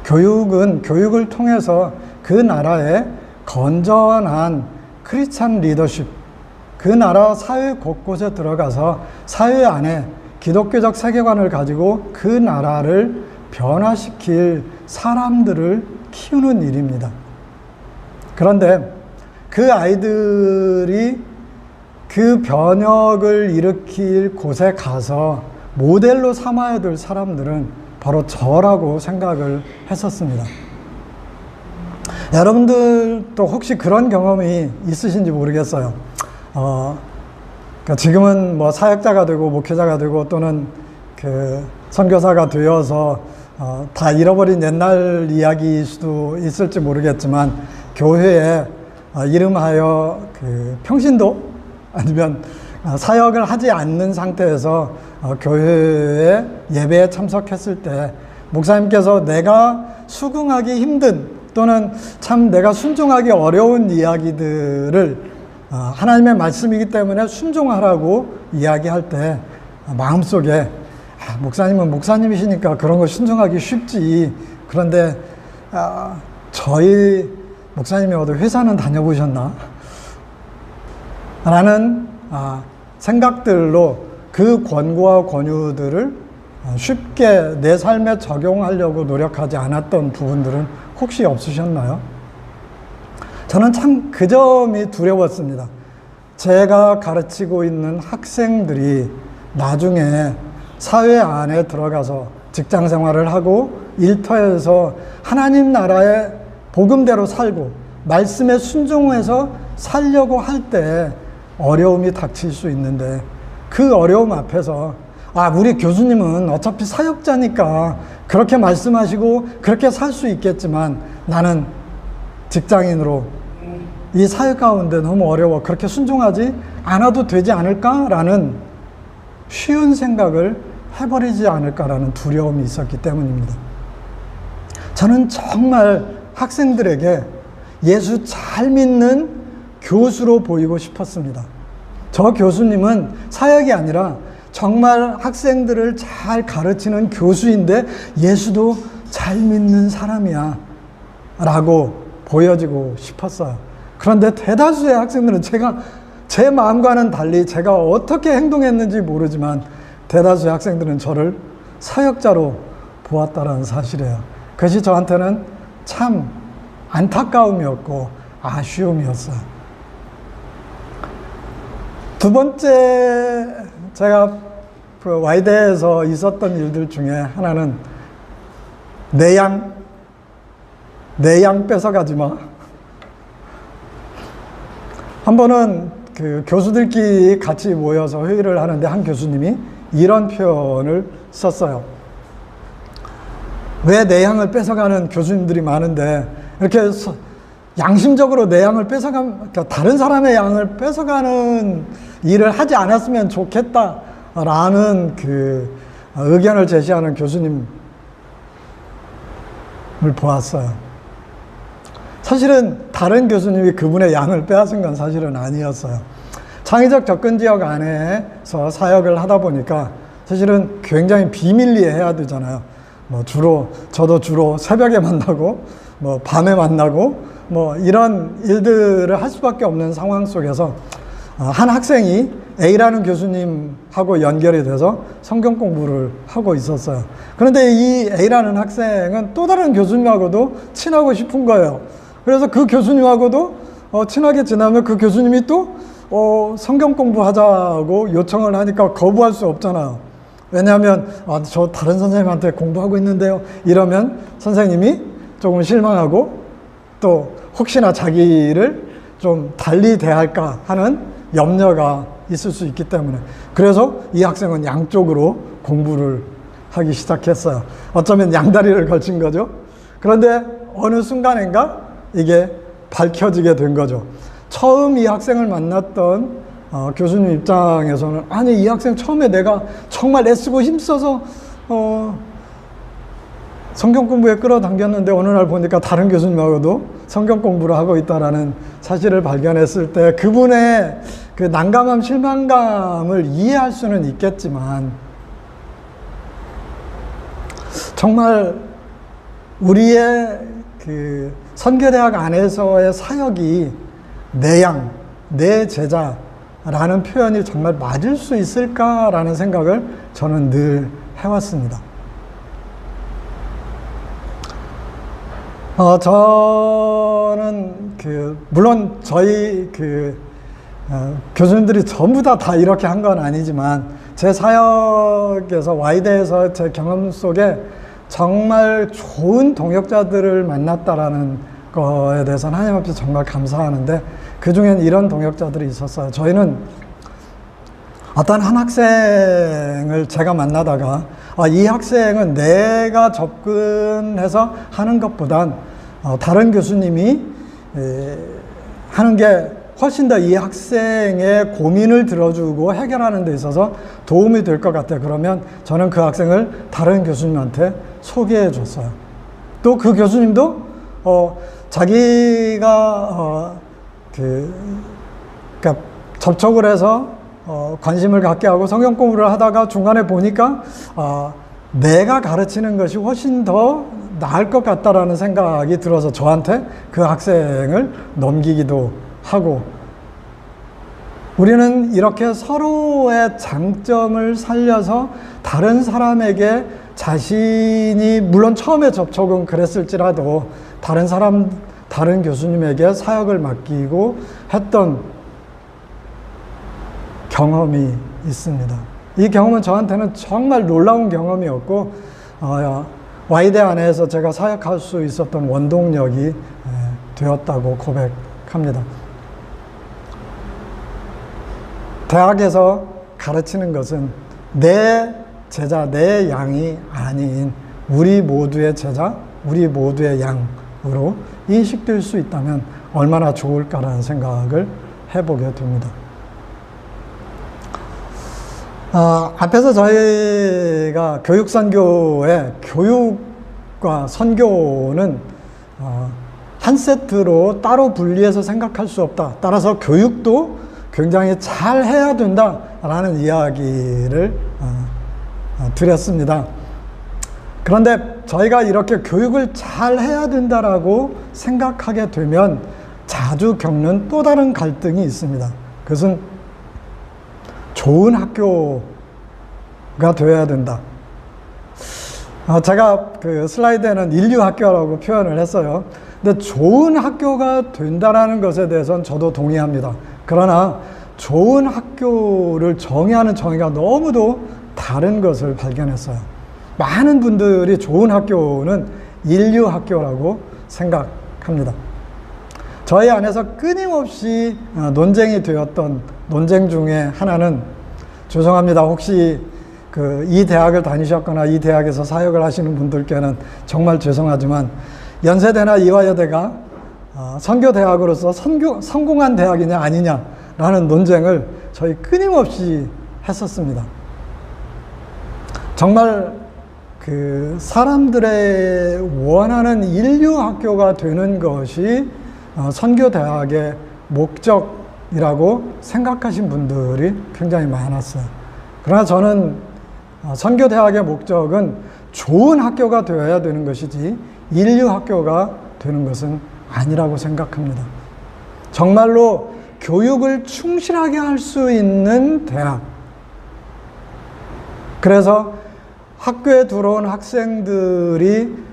교육을 통해서 그 나라의 건전한 크리스찬 리더십, 그 나라 사회 곳곳에 들어가서 사회 안에 기독교적 세계관을 가지고 그 나라를 변화시킬 사람들을 키우는 일입니다. 그런데 그 아이들이 그 변혁을 일으킬 곳에 가서 모델로 삼아야 될 사람들은 바로 저라고 생각을 했었습니다. 여러분들도 혹시 그런 경험이 있으신지 모르겠어요. 그러니까 지금은 뭐 사역자가 되고 목회자가 되고 또는 그 선교사가 되어서 다 잃어버린 옛날 이야기일 수도 있을지 모르겠지만, 교회에 이름하여 그 평신도 아니면 사역을 하지 않는 상태에서 교회에 예배에 참석했을 때 목사님께서 내가 수긍하기 힘든 또는 참 내가 순종하기 어려운 이야기들을 하나님의 말씀이기 때문에 순종하라고 이야기할 때 마음속에 목사님은 목사님이시니까 그런 거 순종하기 쉽지, 그런데 저희 목사님이 어디 회사는 다녀보셨나? 라는 생각들로 그 권고와 권유들을 쉽게 내 삶에 적용하려고 노력하지 않았던 부분들은 혹시 없으셨나요? 저는 참 그 점이 두려웠습니다. 제가 가르치고 있는 학생들이 나중에 사회 안에 들어가서 직장 생활을 하고 일터에서 하나님 나라의 복음대로 살고 말씀에 순종해서 살려고 할 때 어려움이 닥칠 수 있는데, 그 어려움 앞에서 우리 교수님은 어차피 사역자니까 그렇게 말씀하시고 그렇게 살 수 있겠지만 나는 직장인으로 이 사역 가운데 너무 어려워, 그렇게 순종하지 않아도 되지 않을까라는 쉬운 생각을 해버리지 않을까라는 두려움이 있었기 때문입니다. 저는 정말 학생들에게 예수 잘 믿는 교수로 보이고 싶었습니다. 저 교수님은 사역이 아니라 정말 학생들을 잘 가르치는 교수인데 예수도 잘 믿는 사람이야 라고 보여지고 싶었어요. 그런데 대다수의 학생들은 제 마음과는 달리 제가 어떻게 행동했는지 모르지만 대다수의 학생들은 저를 사역자로 보았다는 사실이에요. 그것이 저한테는 참 안타까움이었고 아쉬움이었어요. 두 번째, 제가 그 와이대에서 있었던 일들 중에 하나는 내 양 뺏어가지 마. 한 번은 그 교수들끼리 같이 모여서 회의를 하는데 한 교수님이 이런 표현을 썼어요. 왜 내 양을 뺏어가는 교수님들이 많은데 이렇게 양심적으로 내 양을 그러니까 다른 사람의 양을 뺏어가는 일을 하지 않았으면 좋겠다라는 그 의견을 제시하는 교수님을 보았어요. 사실은 다른 교수님이 그분의 양을 빼앗은 건 사실은 아니었어요. 창의적 접근 지역 안에서 사역을 하다 보니까 사실은 굉장히 비밀리에 해야 되잖아요. 저도 주로 새벽에 만나고, 밤에 만나고, 이런 일들을 할 수밖에 없는 상황 속에서 한 학생이 A라는 교수님하고 연결이 돼서 성경 공부를 하고 있었어요. 그런데 이 A라는 학생은 또 다른 교수님하고도 친하고 싶은 거예요. 그래서 그 교수님하고도 친하게 지나면 그 교수님이 또 성경 공부하자고 요청을 하니까 거부할 수 없잖아요. 왜냐하면 저 다른 선생님한테 공부하고 있는데요 이러면 선생님이 조금 실망하고 또 혹시나 자기를 좀 달리 대할까 하는 염려가 있을 수 있기 때문에, 그래서 이 학생은 양쪽으로 공부를 하기 시작했어요. 어쩌면 양다리를 걸친 거죠. 그런데 어느 순간인가 이게 밝혀지게 된 거죠. 처음 이 학생을 만났던 교수님 입장에서는 이 학생 처음에 내가 정말 애쓰고 힘써서 성경 공부에 끌어당겼는데 어느 날 보니까 다른 교수님하고도 성경 공부를 하고 있다라는 사실을 발견했을 때 그분의 그 난감함, 실망감을 이해할 수는 있겠지만, 정말 우리의 그 선교대학 안에서의 사역이 내 양, 내 제자라는 표현이 정말 맞을 수 있을까라는 생각을 저는 늘 해왔습니다. 저는 물론 저희 교수님들이 전부 다 이렇게 한 건 아니지만 제 사역에서 와이대에서 제 경험 속에 정말 좋은 동역자들을 만났다라는 거에 대해서는 하나님 앞에 정말 감사하는데, 그 중엔 이런 동역자들이 있었어요. 저희는 어떤 한 학생을 제가 만나다가 이 학생은 내가 접근해서 하는 것보단 다른 교수님이 하는 게 훨씬 더 이 학생의 고민을 들어주고 해결하는 데 있어서 도움이 될 것 같아요. 그러면 저는 그 학생을 다른 교수님한테 소개해 줬어요. 또 그 교수님도 자기가 그러니까 접촉을 해서 관심을 갖게 하고 성경 공부를 하다가 중간에 보니까 내가 가르치는 것이 훨씬 더 나을 것 같다라는 생각이 들어서 저한테 그 학생을 넘기기도 하고, 우리는 이렇게 서로의 장점을 살려서 다른 사람에게 자신이 물론 처음에 접촉은 그랬을지라도 다른 교수님에게 사역을 맡기고 했던 경험이 있습니다. 이 경험은 저한테는 정말 놀라운 경험이었고, 와이대 안에서 제가 사역할 수 있었던 원동력이 되었다고 고백합니다. 대학에서 가르치는 것은 내 제자, 내 양이 아닌 우리 모두의 제자, 우리 모두의 양으로 인식될 수 있다면 얼마나 좋을까라는 생각을 해보게 됩니다. 앞에서 저희가 교육선교의 교육과 선교는 한 세트로 따로 분리해서 생각할 수 없다. 따라서 교육도 굉장히 잘 해야 된다라는 이야기를 드렸습니다. 그런데 저희가 이렇게 교육을 잘 해야 된다라고 생각하게 되면 자주 겪는 또 다른 갈등이 있습니다. 그것은 좋은 학교가 되어야 된다. 제가 그 슬라이드에는 인류학교라고 표현을 했어요. 근데 좋은 학교가 된다라는 것에 대해서는 저도 동의합니다. 그러나 좋은 학교를 정의하는 정의가 너무도 다른 것을 발견했어요. 많은 분들이 좋은 학교는 인류학교라고 생각합니다. 저희 안에서 끊임없이 논쟁이 되었던 논쟁 중에 하나는, 죄송합니다. 혹시 이 대학을 다니셨거나 이 대학에서 사역을 하시는 분들께는 정말 죄송하지만, 연세대나 이화여대가 선교대학으로서 성공한 대학이냐 아니냐라는 논쟁을 저희 끊임없이 했었습니다. 정말 사람들의 원하는 인류학교가 되는 것이 선교대학의 목적이라고 생각하신 분들이 굉장히 많았어요. 그러나 저는 선교대학의 목적은 좋은 학교가 되어야 되는 것이지 인류학교가 되는 것은 아니라고 생각합니다. 정말로 교육을 충실하게 할 수 있는 대학, 그래서 학교에 들어온 학생들이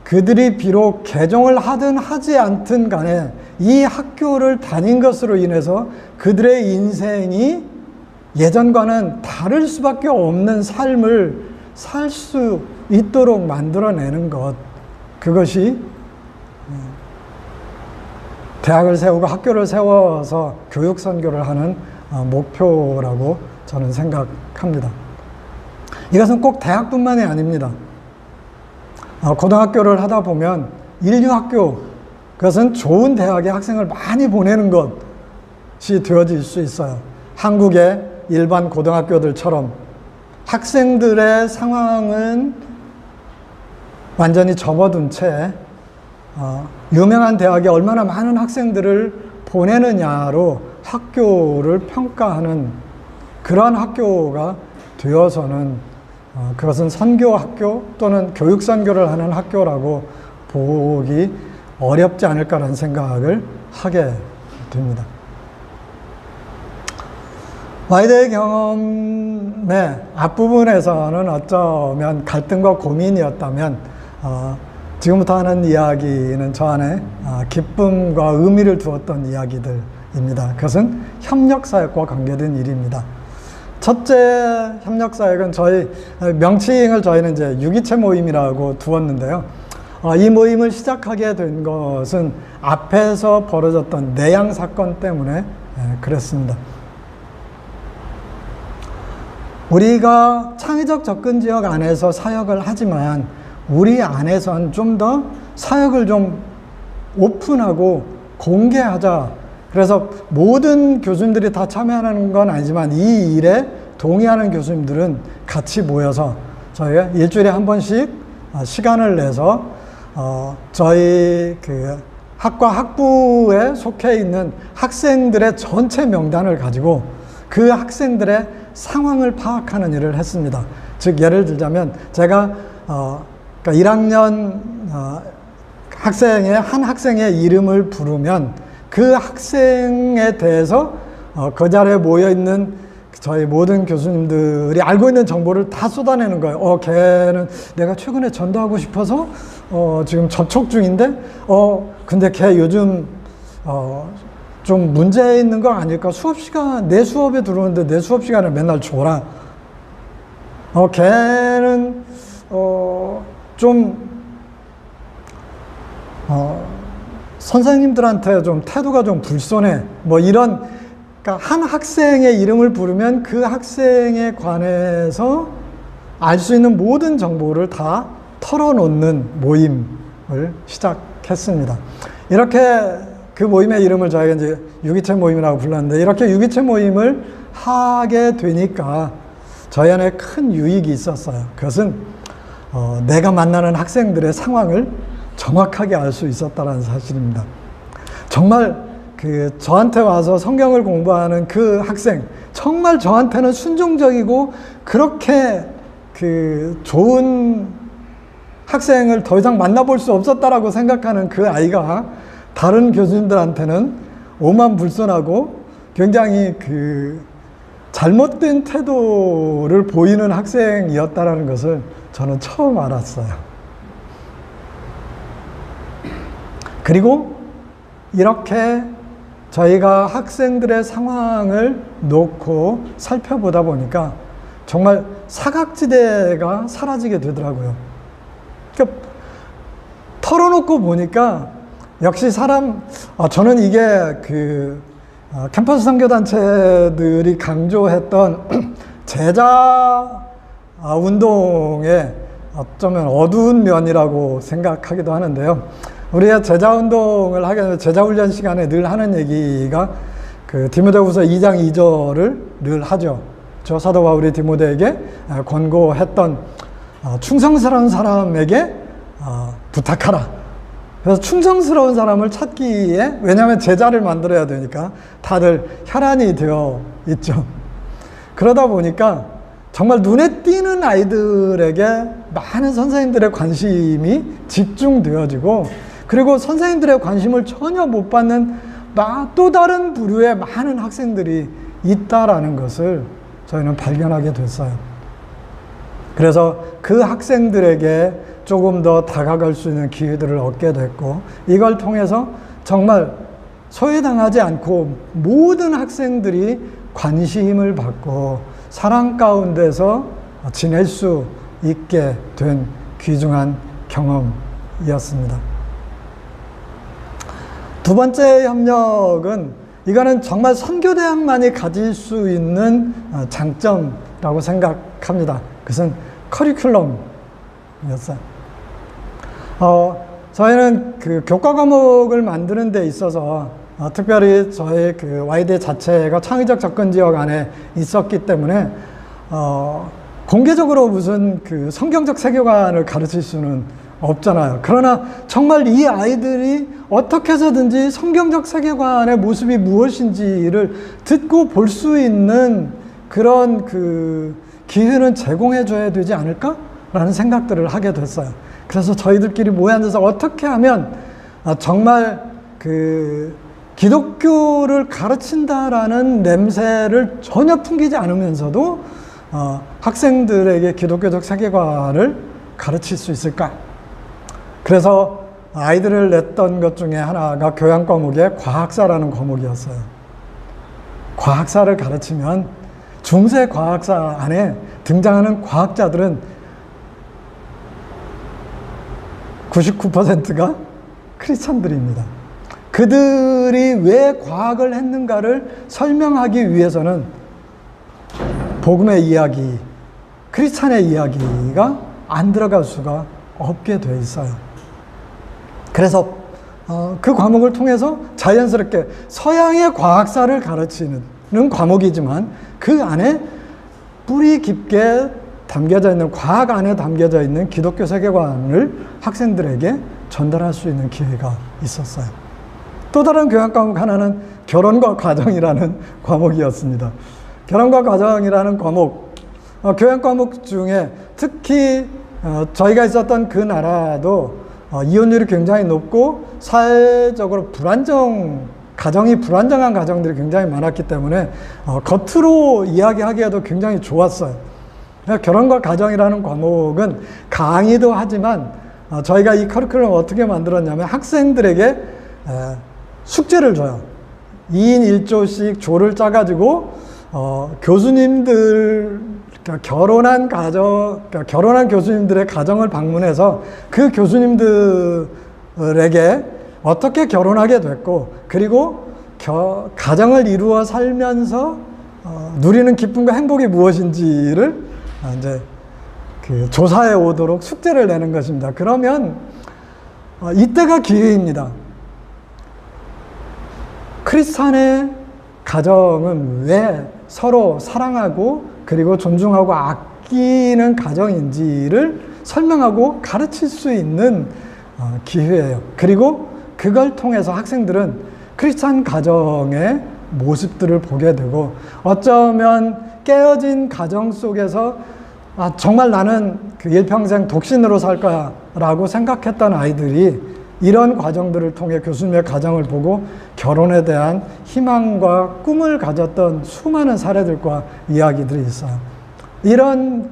그들이 비록 개종을 하든 하지 않든 간에 이 학교를 다닌 것으로 인해서 그들의 인생이 예전과는 다를 수밖에 없는 삶을 살 수 있도록 만들어내는 것, 그것이 대학을 세우고 학교를 세워서 교육 선교를 하는 목표라고 저는 생각합니다. 이것은 꼭 대학뿐만이 아닙니다. 고등학교를 하다 보면 인류학교, 그것은 좋은 대학에 학생을 많이 보내는 것이 되어질 수 있어요. 한국의 일반 고등학교들처럼 학생들의 상황은 완전히 접어둔 채 유명한 대학에 얼마나 많은 학생들을 보내느냐로 학교를 평가하는 그러한 학교가 되어서는 그것은 선교학교 또는 교육선교를 하는 학교라고 보기 어렵지 않을까라는 생각을 하게 됩니다. 와이드의 경험의 앞부분에서는 어쩌면 갈등과 고민이었다면 지금부터 하는 이야기는 저 안에 기쁨과 의미를 두었던 이야기들입니다. 그것은 협력사역과 관계된 일입니다. 첫째 협력사역은 저희 명칭을 저희는 이제 유기체 모임이라고 두었는데요. 이 모임을 시작하게 된 것은 앞에서 벌어졌던 내양 사건 때문에 그랬습니다. 우리가 창의적 접근 지역 안에서 사역을 하지만 우리 안에선 좀 더 사역을 좀 오픈하고 공개하자. 그래서 모든 교수님들이 다 참여하는 건 아니지만 이 일에 동의하는 교수님들은 같이 모여서 저희가 일주일에 한 번씩 시간을 내서 저희 그 학과 학부에 속해 있는 학생들의 전체 명단을 가지고 그 학생들의 상황을 파악하는 일을 했습니다. 즉 예를 들자면 제가 그러니까 1학년 한 학생의 이름을 부르면 그 학생에 대해서 그 자리에 모여 있는 저희 모든 교수님들이 알고 있는 정보를 다 쏟아내는 거예요. 걔는 내가 최근에 전도하고 싶어서 지금 접촉 중인데 근데 걔 요즘 좀 문제 있는 거 아닐까? 수업 시간, 내 수업에 들어오는데 내 수업 시간에 맨날 줘라. 걔는, 선생님들한테 좀 태도가 좀 불손해. 뭐 이런, 그러니까 한 학생의 이름을 부르면 그 학생에 관해서 알 수 있는 모든 정보를 다 털어놓는 모임을 시작했습니다. 이렇게 그 모임의 이름을 저희가 이제 유기체 모임이라고 불렀는데 이렇게 유기체 모임을 하게 되니까 저희 안에 큰 유익이 있었어요. 그것은 내가 만나는 학생들의 상황을 정확하게 알 수 있었다는 사실입니다. 정말 저한테 와서 성경을 공부하는 그 학생, 정말 저한테는 순종적이고 그렇게 좋은 학생을 더 이상 만나볼 수 없었다라고 생각하는 그 아이가 다른 교수님들한테는 오만불손하고 굉장히 잘못된 태도를 보이는 학생이었다라는 것을 저는 처음 알았어요. 그리고 이렇게 저희가 학생들의 상황을 놓고 살펴보다 보니까 정말 사각지대가 사라지게 되더라고요. 그러니까 털어놓고 보니까 역시 저는 이게 캠퍼스 선교단체들이 강조했던 제자 운동의 어쩌면 어두운 면이라고 생각하기도 하는데요. 우리가 제자 운동을 하게 되면 제자 훈련 시간에 늘 하는 얘기가 디모데후서 2장 2절을 늘 하죠. 저 사도 바울이 디모데에게 권고했던 충성스러운 사람에게 부탁하라. 그래서 충성스러운 사람을 찾기에, 왜냐하면 제자를 만들어야 되니까 다들 혈안이 되어 있죠. 그러다 보니까 정말 눈에 띄는 아이들에게 많은 선생님들의 관심이 집중되어지고, 그리고 선생님들의 관심을 전혀 못 받는 또 다른 부류의 많은 학생들이 있다라는 것을 저희는 발견하게 됐어요. 그래서 그 학생들에게 조금 더 다가갈 수 있는 기회들을 얻게 됐고, 이걸 통해서 정말 소외당하지 않고 모든 학생들이 관심을 받고 사랑 가운데서 지낼 수 있게 된 귀중한 경험이었습니다. 두 번째 협력은, 이거는 정말 선교대학만이 가질 수 있는 장점이라고 생각합니다. 그것은 커리큘럼이었어요. 저희는 교과 과목을 만드는 데 있어서 특별히 저희 YD 자체가 창의적 접근 지역 안에 있었기 때문에 공개적으로 무슨 성경적 세계관을 가르칠 수는 없잖아요. 그러나 정말 이 아이들이 어떻게 해서든지 성경적 세계관의 모습이 무엇인지를 듣고 볼 수 있는 그런 기회는 제공해 줘야 되지 않을까라는 생각들을 하게 됐어요. 그래서 저희들끼리 모여 앉아서 어떻게 하면 정말 기독교를 가르친다라는 냄새를 전혀 풍기지 않으면서도 학생들에게 기독교적 세계관을 가르칠 수 있을까? 그래서 아이들을 냈던 것 중에 하나가 교양 과목에 과학사라는 과목이었어요. 과학사를 가르치면 중세 과학사 안에 등장하는 과학자들은 99%가 크리스찬들입니다. 그들이 왜 과학을 했는가를 설명하기 위해서는 복음의 이야기, 크리스찬의 이야기가 안 들어갈 수가 없게 돼 있어요. 그래서 그 과목을 통해서 자연스럽게 서양의 과학사를 가르치는 과목이지만 그 안에 뿌리 깊게 담겨져 있는, 과학 안에 담겨져 있는 기독교 세계관을 학생들에게 전달할 수 있는 기회가 있었어요. 또 다른 교양 과목 하나는 결혼과 가정이라는 과목이었습니다. 결혼과 가정이라는 과목, 교양 과목 중에 특히 저희가 있었던 그 나라도 이혼율이 굉장히 높고 사회적으로 가정이 불안정한 가정들이 굉장히 많았기 때문에 겉으로 이야기하기에도 굉장히 좋았어요. 결혼과 가정이라는 과목은 강의도 하지만 저희가 이 커리큘럼을 어떻게 만들었냐면 학생들에게 숙제를 줘요. 2인 1조씩 조를 짜가지고 교수님들, 결혼한 교수님들의 가정을 방문해서 그 교수님들에게 어떻게 결혼하게 됐고, 그리고 가정을 이루어 살면서 누리는 기쁨과 행복이 무엇인지를 이제 조사해 오도록 숙제를 내는 것입니다. 그러면 이때가 기회입니다. 크리스찬의 가정은 왜 서로 사랑하고 그리고 존중하고 아끼는 가정인지를 설명하고 가르칠 수 있는 기회예요. 그리고 그걸 통해서 학생들은 크리스찬 가정의 모습들을 보게 되고, 어쩌면 깨어진 가정 속에서 정말 나는 일평생 독신으로 살 거야 라고 생각했던 아이들이 이런 과정들을 통해 교수님의 가정을 보고 결혼에 대한 희망과 꿈을 가졌던 수많은 사례들과 이야기들이 있어요. 이런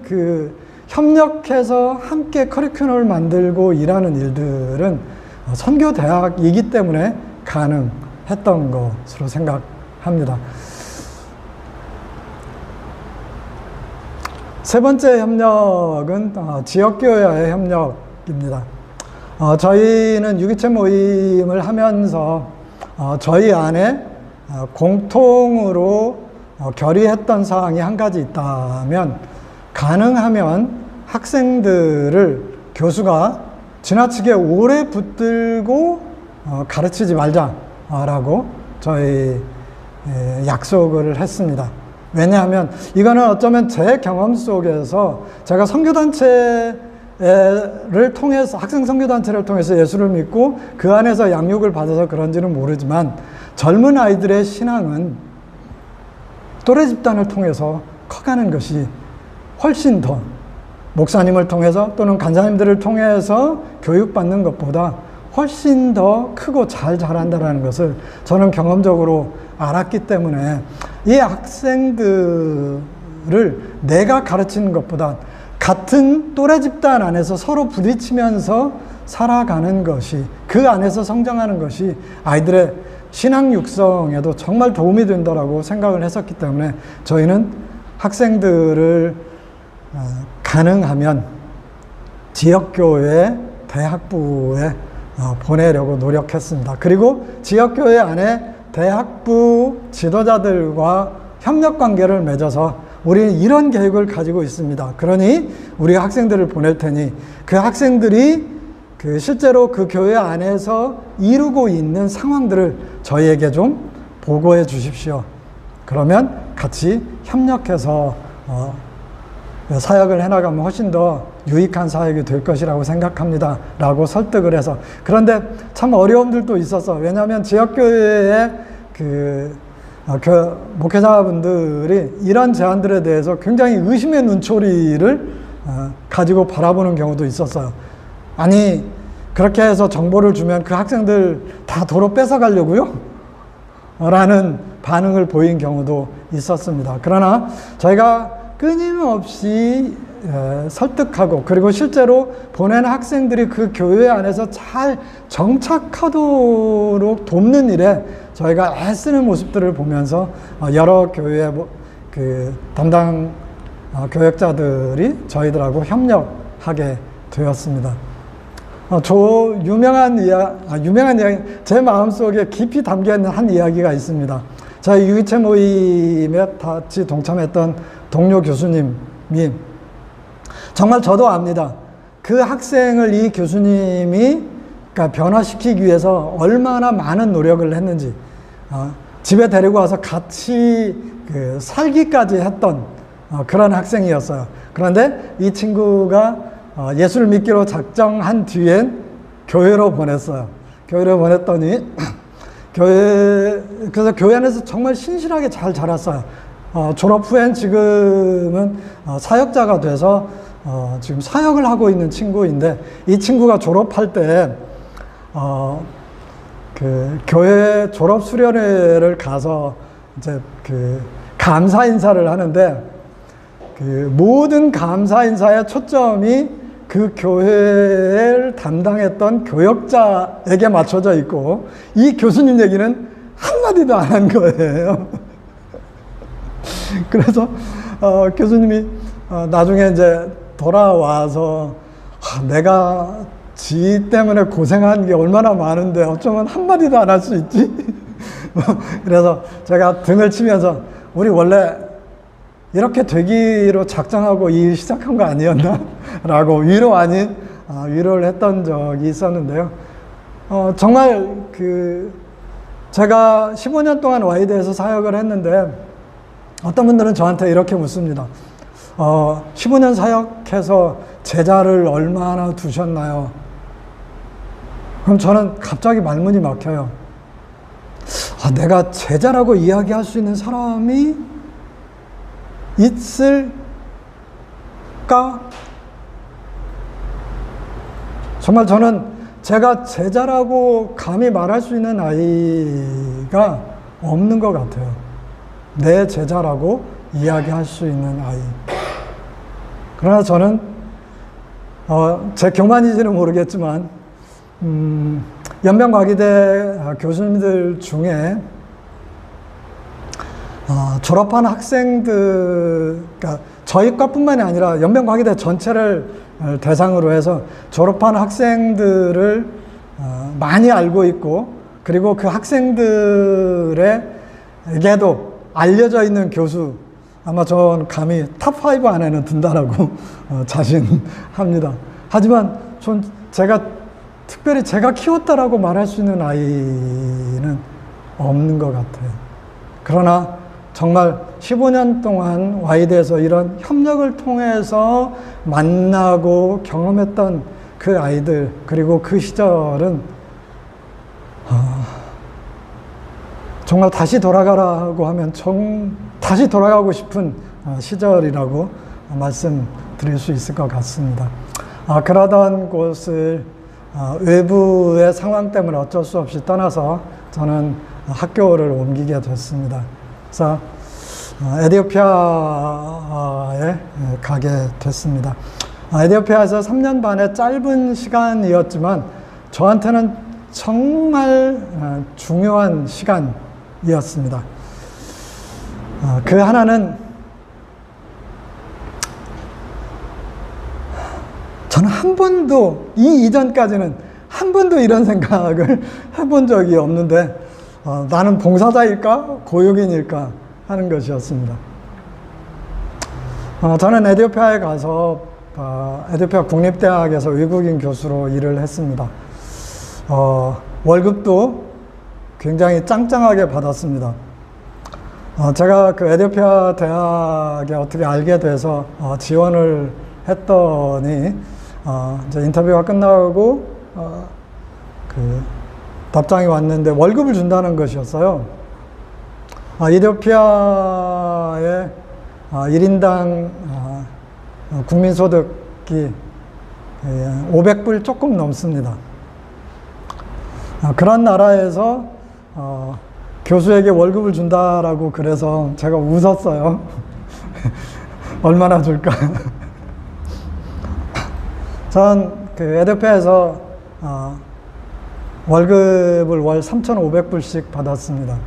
협력해서 함께 커리큘럼을 만들고 일하는 일들은 선교대학이기 때문에 가능했던 것으로 생각합니다. 세 번째 협력은 지역교회와의 협력입니다. 저희는 유기체 모임을 하면서 저희 안에 공통으로 결의했던 사항이 한 가지 있다면, 가능하면 학생들을 교수가 지나치게 오래 붙들고 가르치지 말자라고 저희 약속을 했습니다. 왜냐하면 이거는 어쩌면 제 경험 속에서 제가 선교단체를 통해서, 학생 선교단체를 통해서 예수를 믿고 그 안에서 양육을 받아서 그런지는 모르지만, 젊은 아이들의 신앙은 또래 집단을 통해서 커가는 것이 훨씬 더, 목사님을 통해서 또는 간사님들을 통해서 교육받는 것보다 훨씬 더 크고 잘 자란다는 것을 저는 경험적으로 알았기 때문에, 이 학생들을 내가 가르치는 것보다 같은 또래 집단 안에서 서로 부딪히면서 살아가는 것이, 그 안에서 성장하는 것이 아이들의 신앙 육성에도 정말 도움이 된다라고 생각을 했었기 때문에 저희는 학생들을 가능하면 지역교회 대학부에 보내려고 노력했습니다. 그리고 지역교회 안에 대학부 지도자들과 협력관계를 맺어서 우리는 이런 계획을 가지고 있습니다. 그러니 우리가 학생들을 보낼 테니 그 학생들이 실제로 그 교회 안에서 이루고 있는 상황들을 저희에게 좀 보고해 주십시오. 그러면 같이 협력해서 사역을 해나가면 훨씬 더 유익한 사역이 될 것이라고 생각합니다 라고 설득을 해서. 그런데 참 어려움들도 있어서, 왜냐하면 지역교회의 목회자분들이 이런 제안들에 대해서 굉장히 의심의 눈초리를 가지고 바라보는 경우도 있었어요. 아니, 그렇게 해서 정보를 주면 그 학생들 다 도로 뺏어가려고요? 라는 반응을 보인 경우도 있었습니다. 그러나 저희가 끊임없이 설득하고 그리고 실제로 보낸 학생들이 그 교회 안에서 잘 정착하도록 돕는 일에 저희가 애쓰는 모습들을 보면서 여러 교회 그 담당 교역자들이 저희들하고 협력하게 되었습니다. 유명한 이야기, 제 마음속에 깊이 담겨있는 한 이야기가 있습니다. 저희 유기체 모임에 같이 동참했던 동료 교수님이 정말 저도 압니다. 그 학생을 이 교수님이 그러니까 변화시키기 위해서 얼마나 많은 노력을 했는지, 집에 데리고 와서 같이 살기까지 했던 그런 학생이었어요. 그런데 이 친구가 예수를 믿기로 작정한 뒤엔 교회로 보냈어요. 교회로 보냈더니 그래서 교회 안에서 정말 신실하게 잘 자랐어요. 졸업 후엔 지금은 사역자가 돼서 지금 사역을 하고 있는 친구인데, 이 친구가 졸업할 때 그 교회 졸업 수련회를 가서 이제 그 감사 인사를 하는데, 그 모든 감사 인사의 초점이 그 교회를 담당했던 교역자에게 맞춰져 있고, 이 교수님 얘기는 한마디도 안 한 거예요. 그래서 교수님이 나중에 이제 돌아와서 내가 지 때문에 고생한 게 얼마나 많은데 어쩌면 한마디도 안 할 수 있지? 그래서 제가 등을 치면서 우리 원래 이렇게 되기로 작정하고 일 시작한 거 아니었나? 라고 위로 아닌 위로를 했던 적이 있었는데요. 정말 제가 15년 동안 와이드에서 사역을 했는데, 어떤 분들은 저한테 이렇게 묻습니다. 15년 사역해서 제자를 얼마나 두셨나요? 그럼 저는 갑자기 말문이 막혀요. 내가 제자라고 이야기할 수 있는 사람이 있을까? 정말 저는 제가 제자라고 감히 말할 수 있는 아이가 없는 것 같아요. 내 제자라고 이야기할 수 있는 아이. 그러나 저는 제 교만인지는 모르겠지만 연변과기대 교수님들 중에 졸업한 학생들, 그러니까 저희 과뿐만이 아니라 연변과기대 전체를 대상으로 해서 졸업한 학생들을 많이 알고 있고, 그리고 그 학생들에게도 알려져 있는 교수, 아마 전 감히 탑5 안에는 든다라고 자신합니다. 하지만 특별히 제가 키웠다라고 말할 수 있는 아이는 없는 것 같아요. 그러나 정말 15년 동안 와이드에서 이런 협력을 통해서 만나고 경험했던 그 아이들, 그리고 그 시절은 정말 다시 돌아가라고 하면 다시 돌아가고 싶은 시절이라고 말씀드릴 수 있을 것 같습니다. 그러던 곳을 외부의 상황 때문에 어쩔 수 없이 떠나서 저는 학교를 옮기게 됐습니다. 그래서 에티오피아에 가게 됐습니다. 에티오피아에서 3년 반의 짧은 시간이었지만 저한테는 정말 중요한 시간이었습니다. 그 하나는 저는 한 번도, 이전까지는 한 번도 이런 생각을 해본 적이 없는데, 나는 봉사자일까? 고용인일까? 하는 것이었습니다. 저는 에티오피아에 가서 에티오피아 국립대학에서 외국인 교수로 일을 했습니다. 월급도 굉장히 짱짱하게 받았습니다. 제가 그 에티오피아 대학에 어떻게 알게 돼서 지원을 했더니 이제 인터뷰가 끝나고 그 답장이 왔는데 월급을 준다는 것이었어요. 에티오피아의 1인당 국민소득이 500불 조금 넘습니다. 그런 나라에서 교수에게 월급을 준다라고 그래서 제가 웃었어요. 얼마나 줄까? 전 그 에듀페에서 월급을 월 3,500불씩 받았습니다.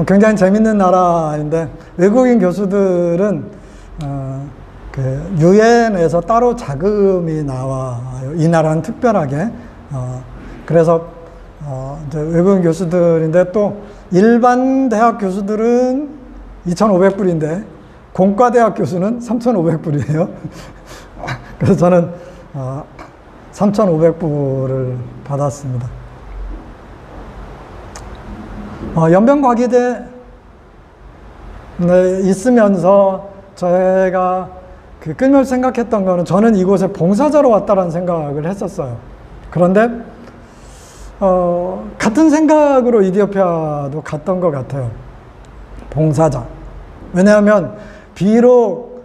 굉장히 재밌는 나라인데, 외국인 교수들은 그 유엔에서 따로 자금이 나와요. 이 나라는 특별하게. 그래서 이제 외국인 교수들인데, 또 일반 대학 교수들은 2,500불인데 공과대학 교수는 3,500불이에요. 그래서 저는 3,500불을 받았습니다. 연변과기대에 있으면서 제가 끊임없이 생각했던 거는, 저는 이곳에 봉사자로 왔다라는 생각을 했었어요. 그런데 같은 생각으로 이디오피아도 갔던 것 같아요. 봉사자. 왜냐하면 비록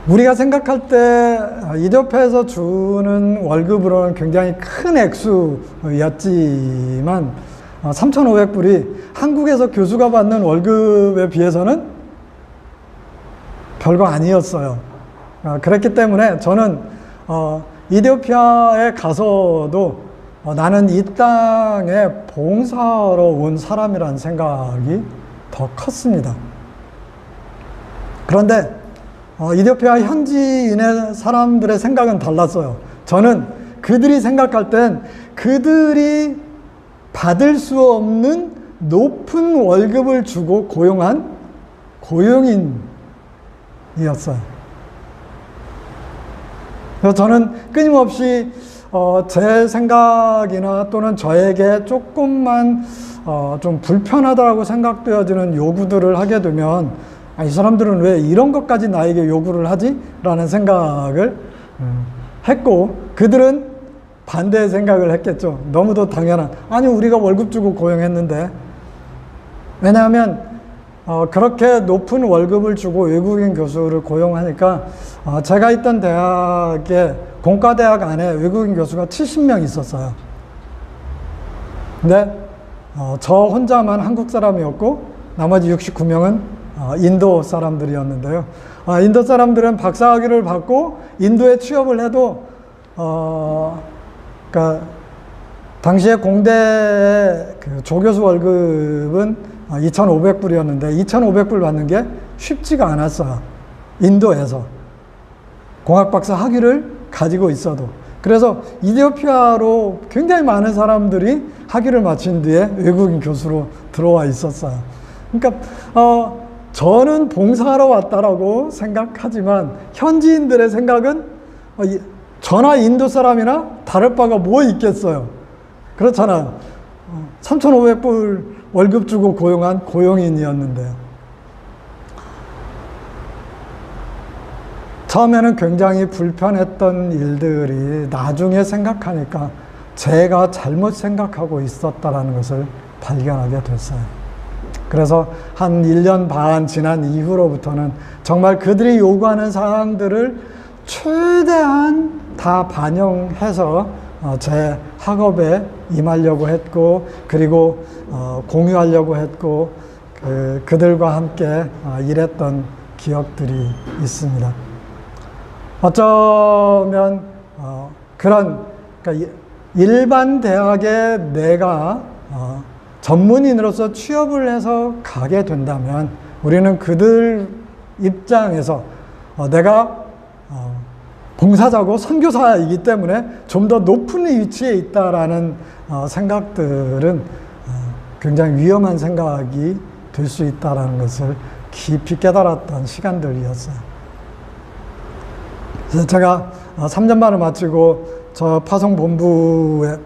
우리가 생각할 때 이디오피아에서 주는 월급으로는 굉장히 큰 액수였지만 3,500불이 한국에서 교수가 받는 월급에 비해서는 별거 아니었어요. 그랬기 때문에 저는 이디오피아에 가서도 나는 이 땅에 봉사하러 온 사람이라는 생각이 더 컸습니다. 그런데 이디오피아 현지인의 사람들의 생각은 달랐어요. 저는 그들이 생각할 땐 그들이 받을 수 없는 높은 월급을 주고 고용한 고용인이었어요. 그래서 저는 끊임없이 제 생각이나 또는 저에게 조금만 좀 불편하다고 생각되어지는 요구들을 하게 되면, 이 사람들은 왜 이런 것까지 나에게 요구를 하지? 라는 생각을 했고, 그들은 반대의 생각을 했겠죠. 너무도 당연한, 아니 우리가 월급 주고 고용했는데. 왜냐하면 그렇게 높은 월급을 주고 외국인 교수를 고용하니까, 제가 있던 대학에, 공과대학 안에 외국인 교수가 70명 있었어요. 근데 저 혼자만 한국 사람이었고 나머지 69명은 인도 사람들이었는데요. 인도 사람들은 박사학위를 받고 인도에 취업을 해도 그러니까 당시에 공대의 그 조교수 월급은 2,500불이었는데 2,500불 받는 게 쉽지가 않았어요. 인도에서 공학박사 학위를 가지고 있어도. 그래서 이디오피아로 굉장히 많은 사람들이 학위를 마친 뒤에 외국인 교수로 들어와 있었어요. 그러니까 저는 봉사하러 왔다라고 생각하지만 현지인들의 생각은 저나 인도 사람이나 다를 바가 뭐 있겠어요. 그렇잖아요. 3,500불 월급 주고 고용한 고용인이었는데요. 처음에는 굉장히 불편했던 일들이 나중에 생각하니까 제가 잘못 생각하고 있었다는 것을 발견하게 됐어요. 그래서 한 1년 반 지난 이후로부터는 정말 그들이 요구하는 사항들을 최대한 다 반영해서 제 학업에 임하려고 했고, 그리고 공유하려고 했고, 그들과 함께 일했던 기억들이 있습니다. 어쩌면 그러니까 일반 대학에 내가 전문인으로서 취업을 해서 가게 된다면 우리는 그들 입장에서 내가 봉사자고 선교사이기 때문에 좀 더 높은 위치에 있다라는 생각들은 굉장히 위험한 생각이 될 수 있다는 것을 깊이 깨달았던 시간들이었어요. 그래서 제가 3년반을 마치고 저 파송본부에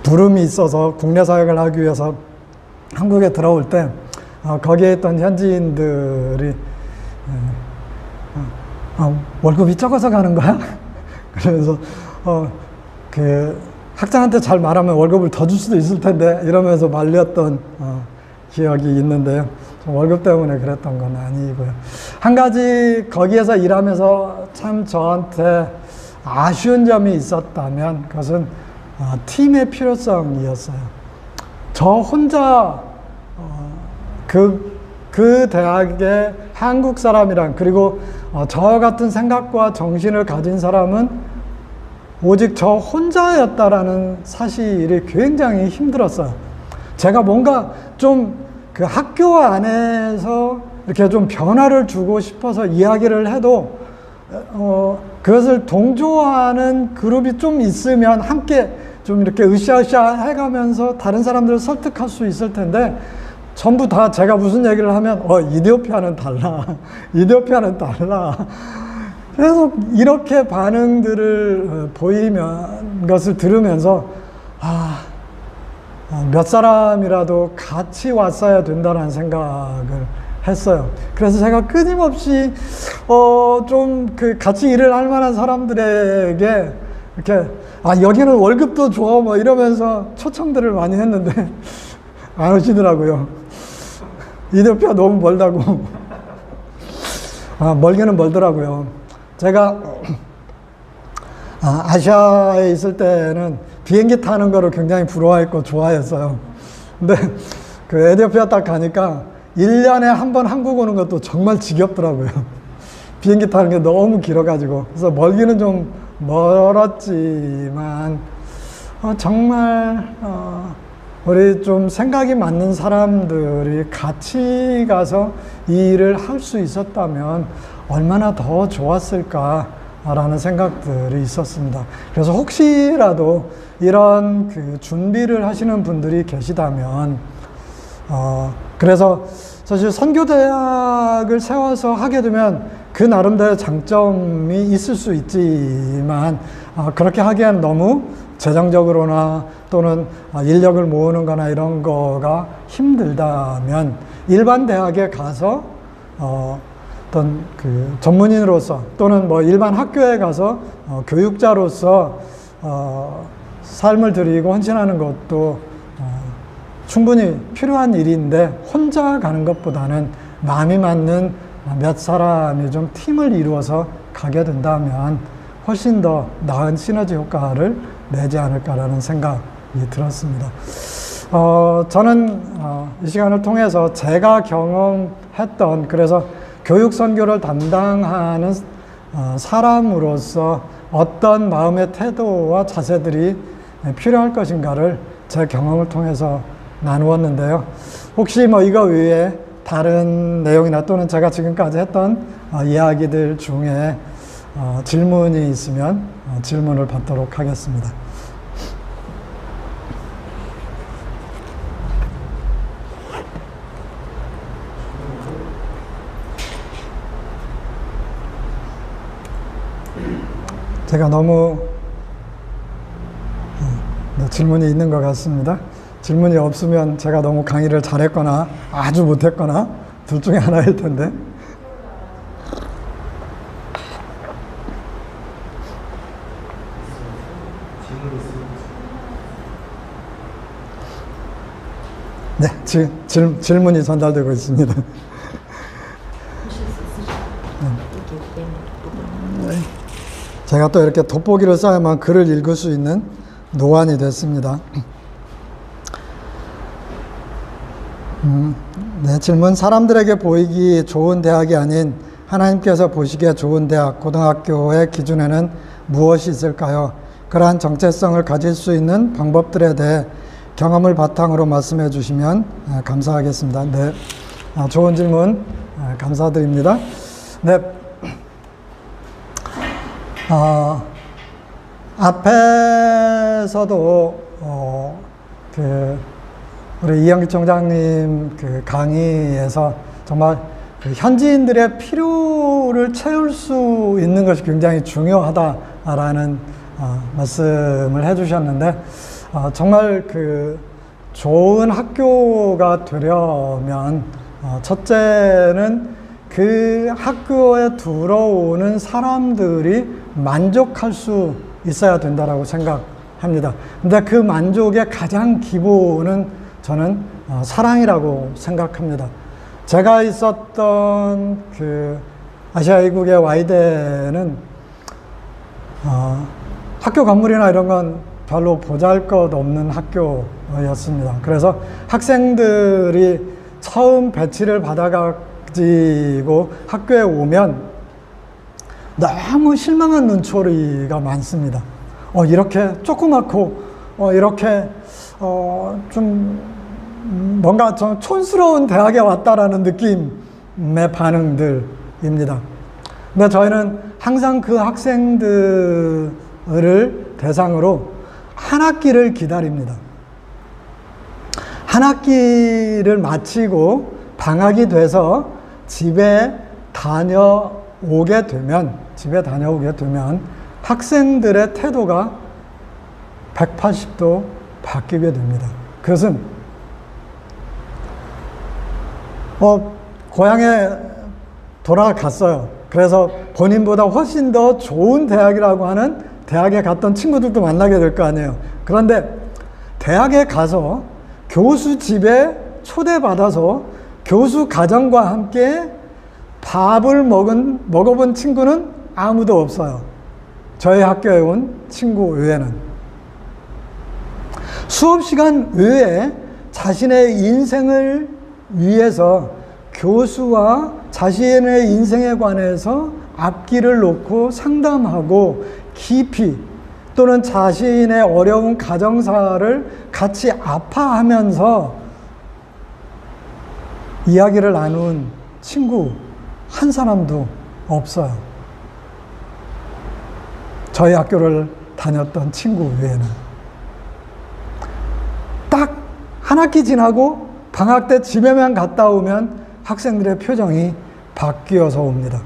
부름이 있어서 국내 사역을 하기 위해서 한국에 들어올 때 거기에 있던 현지인들이 월급이 적어서 가는 거야? 그래서 그 학장한테 잘 말하면 월급을 더 줄 수도 있을 텐데 이러면서 말렸던 기억이 있는데요. 월급 때문에 그랬던 건 아니고요. 한 가지 거기에서 일하면서 참 저한테 아쉬운 점이 있었다면 그것은 팀의 필요성이었어요. 저 혼자 그 그 대학의 한국 사람이랑, 그리고 저 같은 생각과 정신을 가진 사람은 오직 저 혼자였다라는 사실이 굉장히 힘들었어요. 제가 뭔가 좀 그 학교 안에서 이렇게 좀 변화를 주고 싶어서 이야기를 해도 그것을 동조하는 그룹이 좀 있으면 함께 좀 이렇게 으쌰으쌰 해가면서 다른 사람들을 설득할 수 있을 텐데, 전부 다 제가 무슨 얘기를 하면 이디오피아는 달라, 이디오피아는 달라, 계속 이렇게 반응들을 보이면, 것을 들으면서 몇 사람이라도 같이 왔어야 된다는 생각을 했어요. 그래서 제가 끊임없이 좀 그 같이 일을 할 만한 사람들에게 이렇게 여기는 월급도 줘 뭐 이러면서 초청들을 많이 했는데 안 오시더라고요. 이디오피아 너무 멀다고. 멀기는 멀더라고요. 제가 아시아에 있을 때는 비행기 타는 거를 굉장히 부러워했고 좋아했어요. 근데 그 에티오피아 딱 가니까 1년에 한 번 한국 오는 것도 정말 지겹더라고요. 비행기 타는 게 너무 길어가지고. 그래서 멀기는 좀 멀었지만 정말 우리 좀 생각이 맞는 사람들이 같이 가서 이 일을 할 수 있었다면 얼마나 더 좋았을까라는 생각들이 있었습니다. 그래서 혹시라도 이런 그 준비를 하시는 분들이 계시다면, 그래서 사실 선교대학을 세워서 하게 되면 그 나름대로 장점이 있을 수 있지만, 그렇게 하기에는 너무 재정적으로나 또는 인력을 모으는 거나 이런 거가 힘들다면 일반 대학에 가서 어떤 그 전문인으로서 또는 뭐 일반 학교에 가서 교육자로서 삶을 드리고 헌신하는 것도 충분히 필요한 일인데, 혼자 가는 것보다는 마음이 맞는 몇 사람이 좀 팀을 이루어서 가게 된다면 훨씬 더 나은 시너지 효과를 내지 않을까라는 생각이 들었습니다. 저는 이 시간을 통해서 제가 경험했던, 그래서 교육 선교를 담당하는 사람으로서 어떤 마음의 태도와 자세들이 필요할 것인가를 제 경험을 통해서 나누었는데요. 혹시 뭐 이거 외에 다른 내용이나 또는 제가 지금까지 했던 이야기들 중에 질문이 있으면 질문을 받도록 하겠습니다. 제가 너무 질문이 있는 것 같습니다. 질문이 없으면 제가 너무 강의를 잘했거나 아주 못했거나 둘 중에 하나일 텐데. 네, 질문이 전달되고 있습니다. 제가 또 이렇게 돋보기를 쌓아야만 글을 읽을 수 있는 노안이 됐습니다. 네, 질문. 사람들에게 보이기 좋은 대학이 아닌 하나님께서 보시기에 좋은 대학, 고등학교의 기준에는 무엇이 있을까요? 그러한 정체성을 가질 수 있는 방법들에 대해 경험을 바탕으로 말씀해 주시면 감사하겠습니다. 네, 좋은 질문 감사드립니다. 네, 앞에서도 우리 이영기 총장님 그 강의에서 정말 그 현지인들의 필요를 채울 수 있는 것이 굉장히 중요하다라는 말씀을 해주셨는데, 정말 그 좋은 학교가 되려면 첫째는 그 학교에 들어오는 사람들이 만족할 수 있어야 된다라고 생각합니다. 근데 그 만족의 가장 기본은 저는 사랑이라고 생각합니다. 제가 있었던 그 아시아 이국의 와이대는 학교 건물이나 이런 건 별로 보잘것없는 학교였습니다. 그래서 학생들이 처음 배치를 받아가지고 학교에 오면 너무 실망한 눈초리가 많습니다. 이렇게 조그맣고, 이렇게, 좀, 뭔가 좀 촌스러운 대학에 왔다라는 느낌의 반응들입니다. 근데 저희는 항상 그 학생들을 대상으로 한 학기를 기다립니다. 한 학기를 마치고 방학이 돼서 집에 다녀오게 되면 학생들의 태도가 180도 바뀌게 됩니다. 그것은 고향에 돌아갔어요. 그래서 본인보다 훨씬 더 좋은 대학이라고 하는 대학에 갔던 친구들도 만나게 될 거 아니에요. 그런데 대학에 가서 교수 집에 초대받아서 교수 가정과 함께 밥을 먹어본 친구는 아무도 없어요. 저희 학교에 온 친구 외에는. 수업 시간 외에 자신의 인생을 위해서 교수와 자신의 인생에 관해서 앞길을 놓고 상담하고 깊이 또는 자신의 어려운 가정사를 같이 아파하면서 이야기를 나눈 친구 한 사람도 없어요. 저희 학교를 다녔던 친구 외에는. 딱 한 학기 지나고 방학 때 집에만 갔다 오면 학생들의 표정이 바뀌어서 옵니다.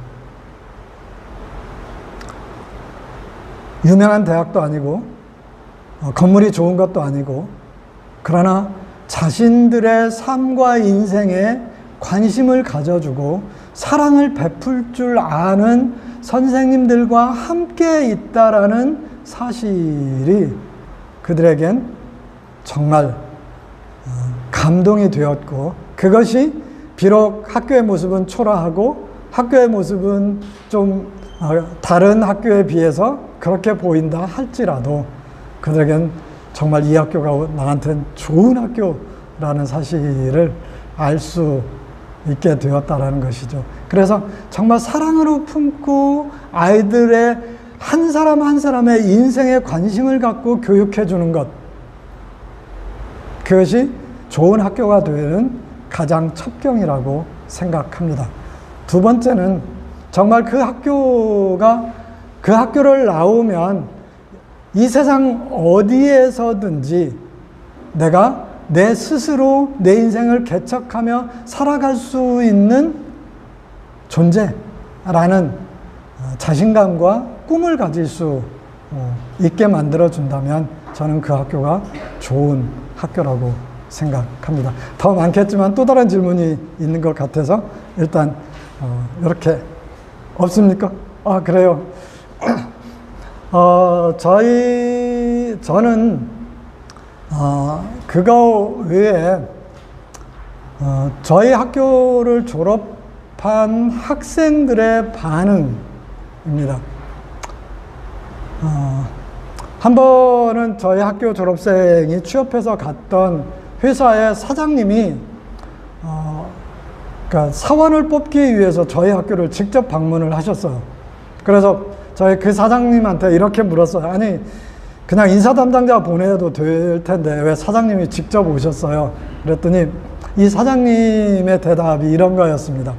유명한 대학도 아니고 건물이 좋은 것도 아니고, 그러나 자신들의 삶과 인생에 관심을 가져주고 사랑을 베풀 줄 아는 선생님들과 함께 있다라는 사실이 그들에겐 정말 감동이 되었고, 그것이 비록 학교의 모습은 초라하고 학교의 모습은 좀 다른 학교에 비해서 그렇게 보인다 할지라도 그들에겐 정말 이 학교가 나한테는 좋은 학교라는 사실을 알 수 있게 되었다라는 것이죠. 그래서 정말 사랑으로 품고 아이들의 한 사람 한 사람의 인생에 관심을 갖고 교육해 주는 것, 그것이 좋은 학교가 되는 가장 첩경이라고 생각합니다. 두 번째는 정말 그 학교를 나오면 이 세상 어디에서든지 내가 내 스스로 내 인생을 개척하며 살아갈 수 있는 존재라는 자신감과 꿈을 가질 수 있게 만들어준다면 저는 그 학교가 좋은 학교라고 생각합니다. 더 많겠지만 또 다른 질문이 있는 것 같아서 일단 이렇게. 없습니까? 그래요. 저는 그거 외에 저희 학교를 졸업한 학생들의 반응입니다. 한 번은 저희 학교 졸업생이 취업해서 갔던 회사의 사장님이 그러니까 사원을 뽑기 위해서 저희 학교를 직접 방문을 하셨어요. 그래서 저희 그 사장님한테 이렇게 물었어요. 아니, 그냥 인사 담당자 보내도 될 텐데 왜 사장님이 직접 오셨어요? 그랬더니 이 사장님의 대답이 이런 거였습니다.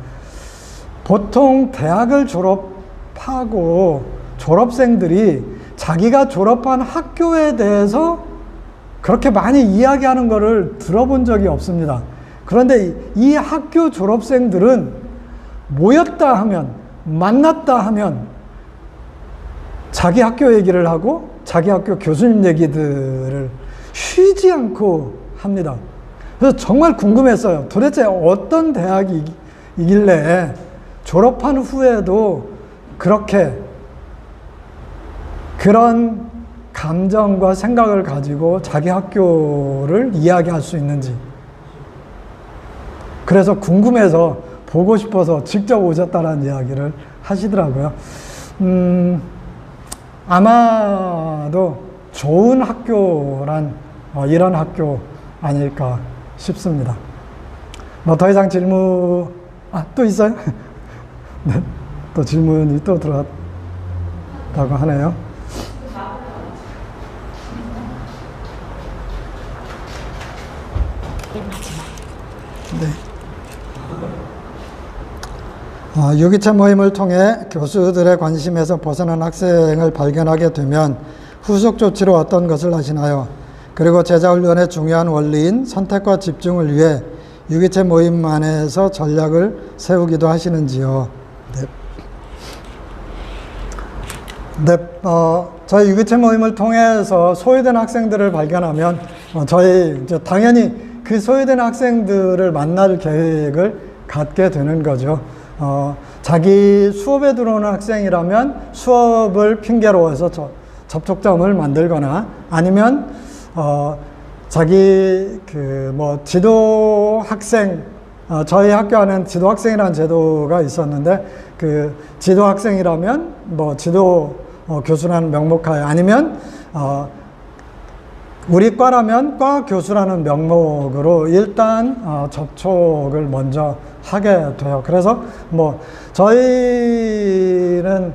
보통 대학을 졸업하고 졸업생들이 자기가 졸업한 학교에 대해서 그렇게 많이 이야기하는 거를 들어본 적이 없습니다. 그런데 이 학교 졸업생들은 모였다 하면, 만났다 하면 자기 학교 얘기를 하고 자기 학교 교수님 얘기들을 쉬지 않고 합니다. 그래서 정말 궁금했어요. 도대체 어떤 대학이길래 졸업한 후에도 그렇게 그런 감정과 생각을 가지고 자기 학교를 이야기할 수 있는지. 그래서 궁금해서 보고 싶어서 직접 오셨다는 이야기를 하시더라고요. 아마도 좋은 학교란 이런 학교 아닐까 싶습니다. 뭐 더 이상 질문, 또 있어요? 네, 또 질문이 또 들어왔다고 하네요. 네. 유기체 모임을 통해 교수들의 관심에서 벗어난 학생을 발견하게 되면 후속 조치로 어떤 것을 하시나요? 그리고 제자훈련의 중요한 원리인 선택과 집중을 위해 유기체 모임 안에서 전략을 세우기도 하시는지요? 네. 네, 저희 유기체 모임을 통해서 소외된 학생들을 발견하면 저희 이제 당연히 그 소외된 학생들을 만날 계획을 갖게 되는 거죠. 자기 수업에 들어오는 학생이라면 수업을 핑계로 해서 접촉점을 만들거나 아니면 자기 지도 학생, 저희 학교 안에는 지도 학생이라는 제도가 있었는데 그 지도 학생이라면 뭐 지도 교수라는 명목하에 아니면 우리 과라면 과 교수라는 명목으로 일단 접촉을 먼저 하게 돼요. 그래서 뭐 저희는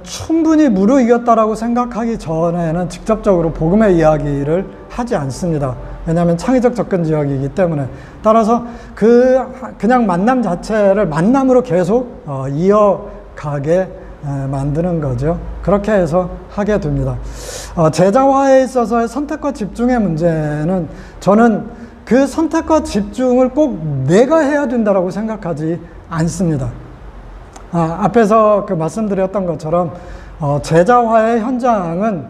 충분히 무르익었다라고 생각하기 전에는 직접적으로 복음의 이야기를 하지 않습니다. 왜냐하면 창의적 접근 지역이기 때문에. 따라서 그냥 만남 자체를 만남으로 계속 이어가게 만드는 거죠. 그렇게 해서 하게 됩니다. 제자화에 있어서의 선택과 집중의 문제는 저는 그 선택과 집중을 꼭 내가 해야 된다라고 생각하지 않습니다. 앞에서 말씀드렸던 것처럼 제자화의 현장은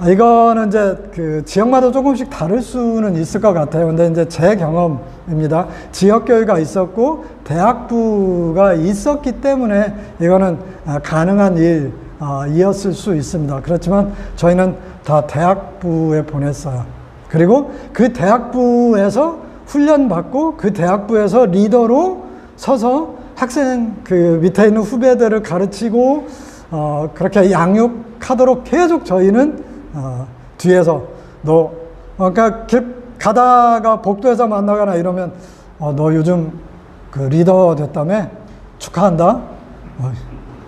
이거는 이제 지역마다 조금씩 다를 수는 있을 것 같아요. 근데 이제 제 경험입니다. 지역교회가 있었고 대학부가 있었기 때문에 이거는 가능한 일이었을 수 있습니다. 그렇지만 저희는 다 대학부에 보냈어요. 그리고 그 대학부에서 훈련받고 그 대학부에서 리더로 서서 학생 밑에 있는 후배들을 가르치고 그렇게 양육하도록 계속 저희는 뒤에서 그러니까 길 가다가 복도에서 만나거나 이러면 너 요즘 리더 됐다며? 축하한다.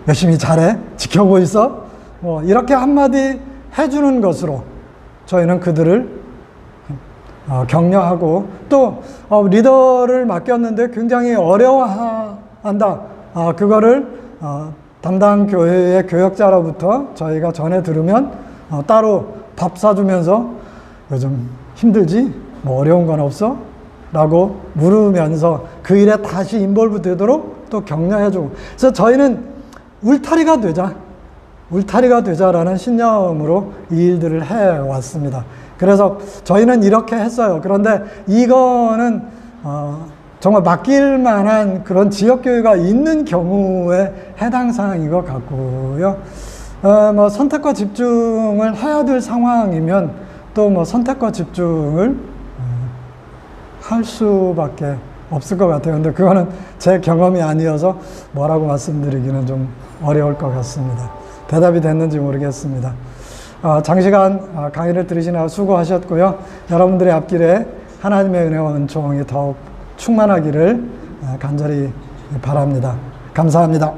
열심히 잘해. 지켜보고 있어. 이렇게 한마디 해주는 것으로 저희는 그들을 격려하고 또 리더를 맡겼는데 굉장히 어려워한다. 그거를 담당 교회의 교역자로부터 저희가 전해 들으면 따로 밥 사주면서 요즘 힘들지? 뭐 어려운 건 없어? 라고 물으면서 그 일에 다시 인볼브 되도록 또 격려해주고. 그래서 저희는 울타리가 되자라는 신념으로 이 일들을 해왔습니다. 그래서 저희는 이렇게 했어요. 그런데 이거는 정말 맡길 만한 그런 지역교회가 있는 경우에 해당 사항인 것 같고요. 뭐 선택과 집중을 해야 될 상황이면 또 뭐 선택과 집중을 할 수밖에 없을 것 같아요. 근데 그거는 제 경험이 아니어서 뭐라고 말씀드리기는 좀 어려울 것 같습니다. 대답이 됐는지 모르겠습니다. 장시간 강의를 들으시느라 수고하셨고요. 여러분들의 앞길에 하나님의 은혜와 은총이 더욱 충만하기를 간절히 바랍니다. 감사합니다.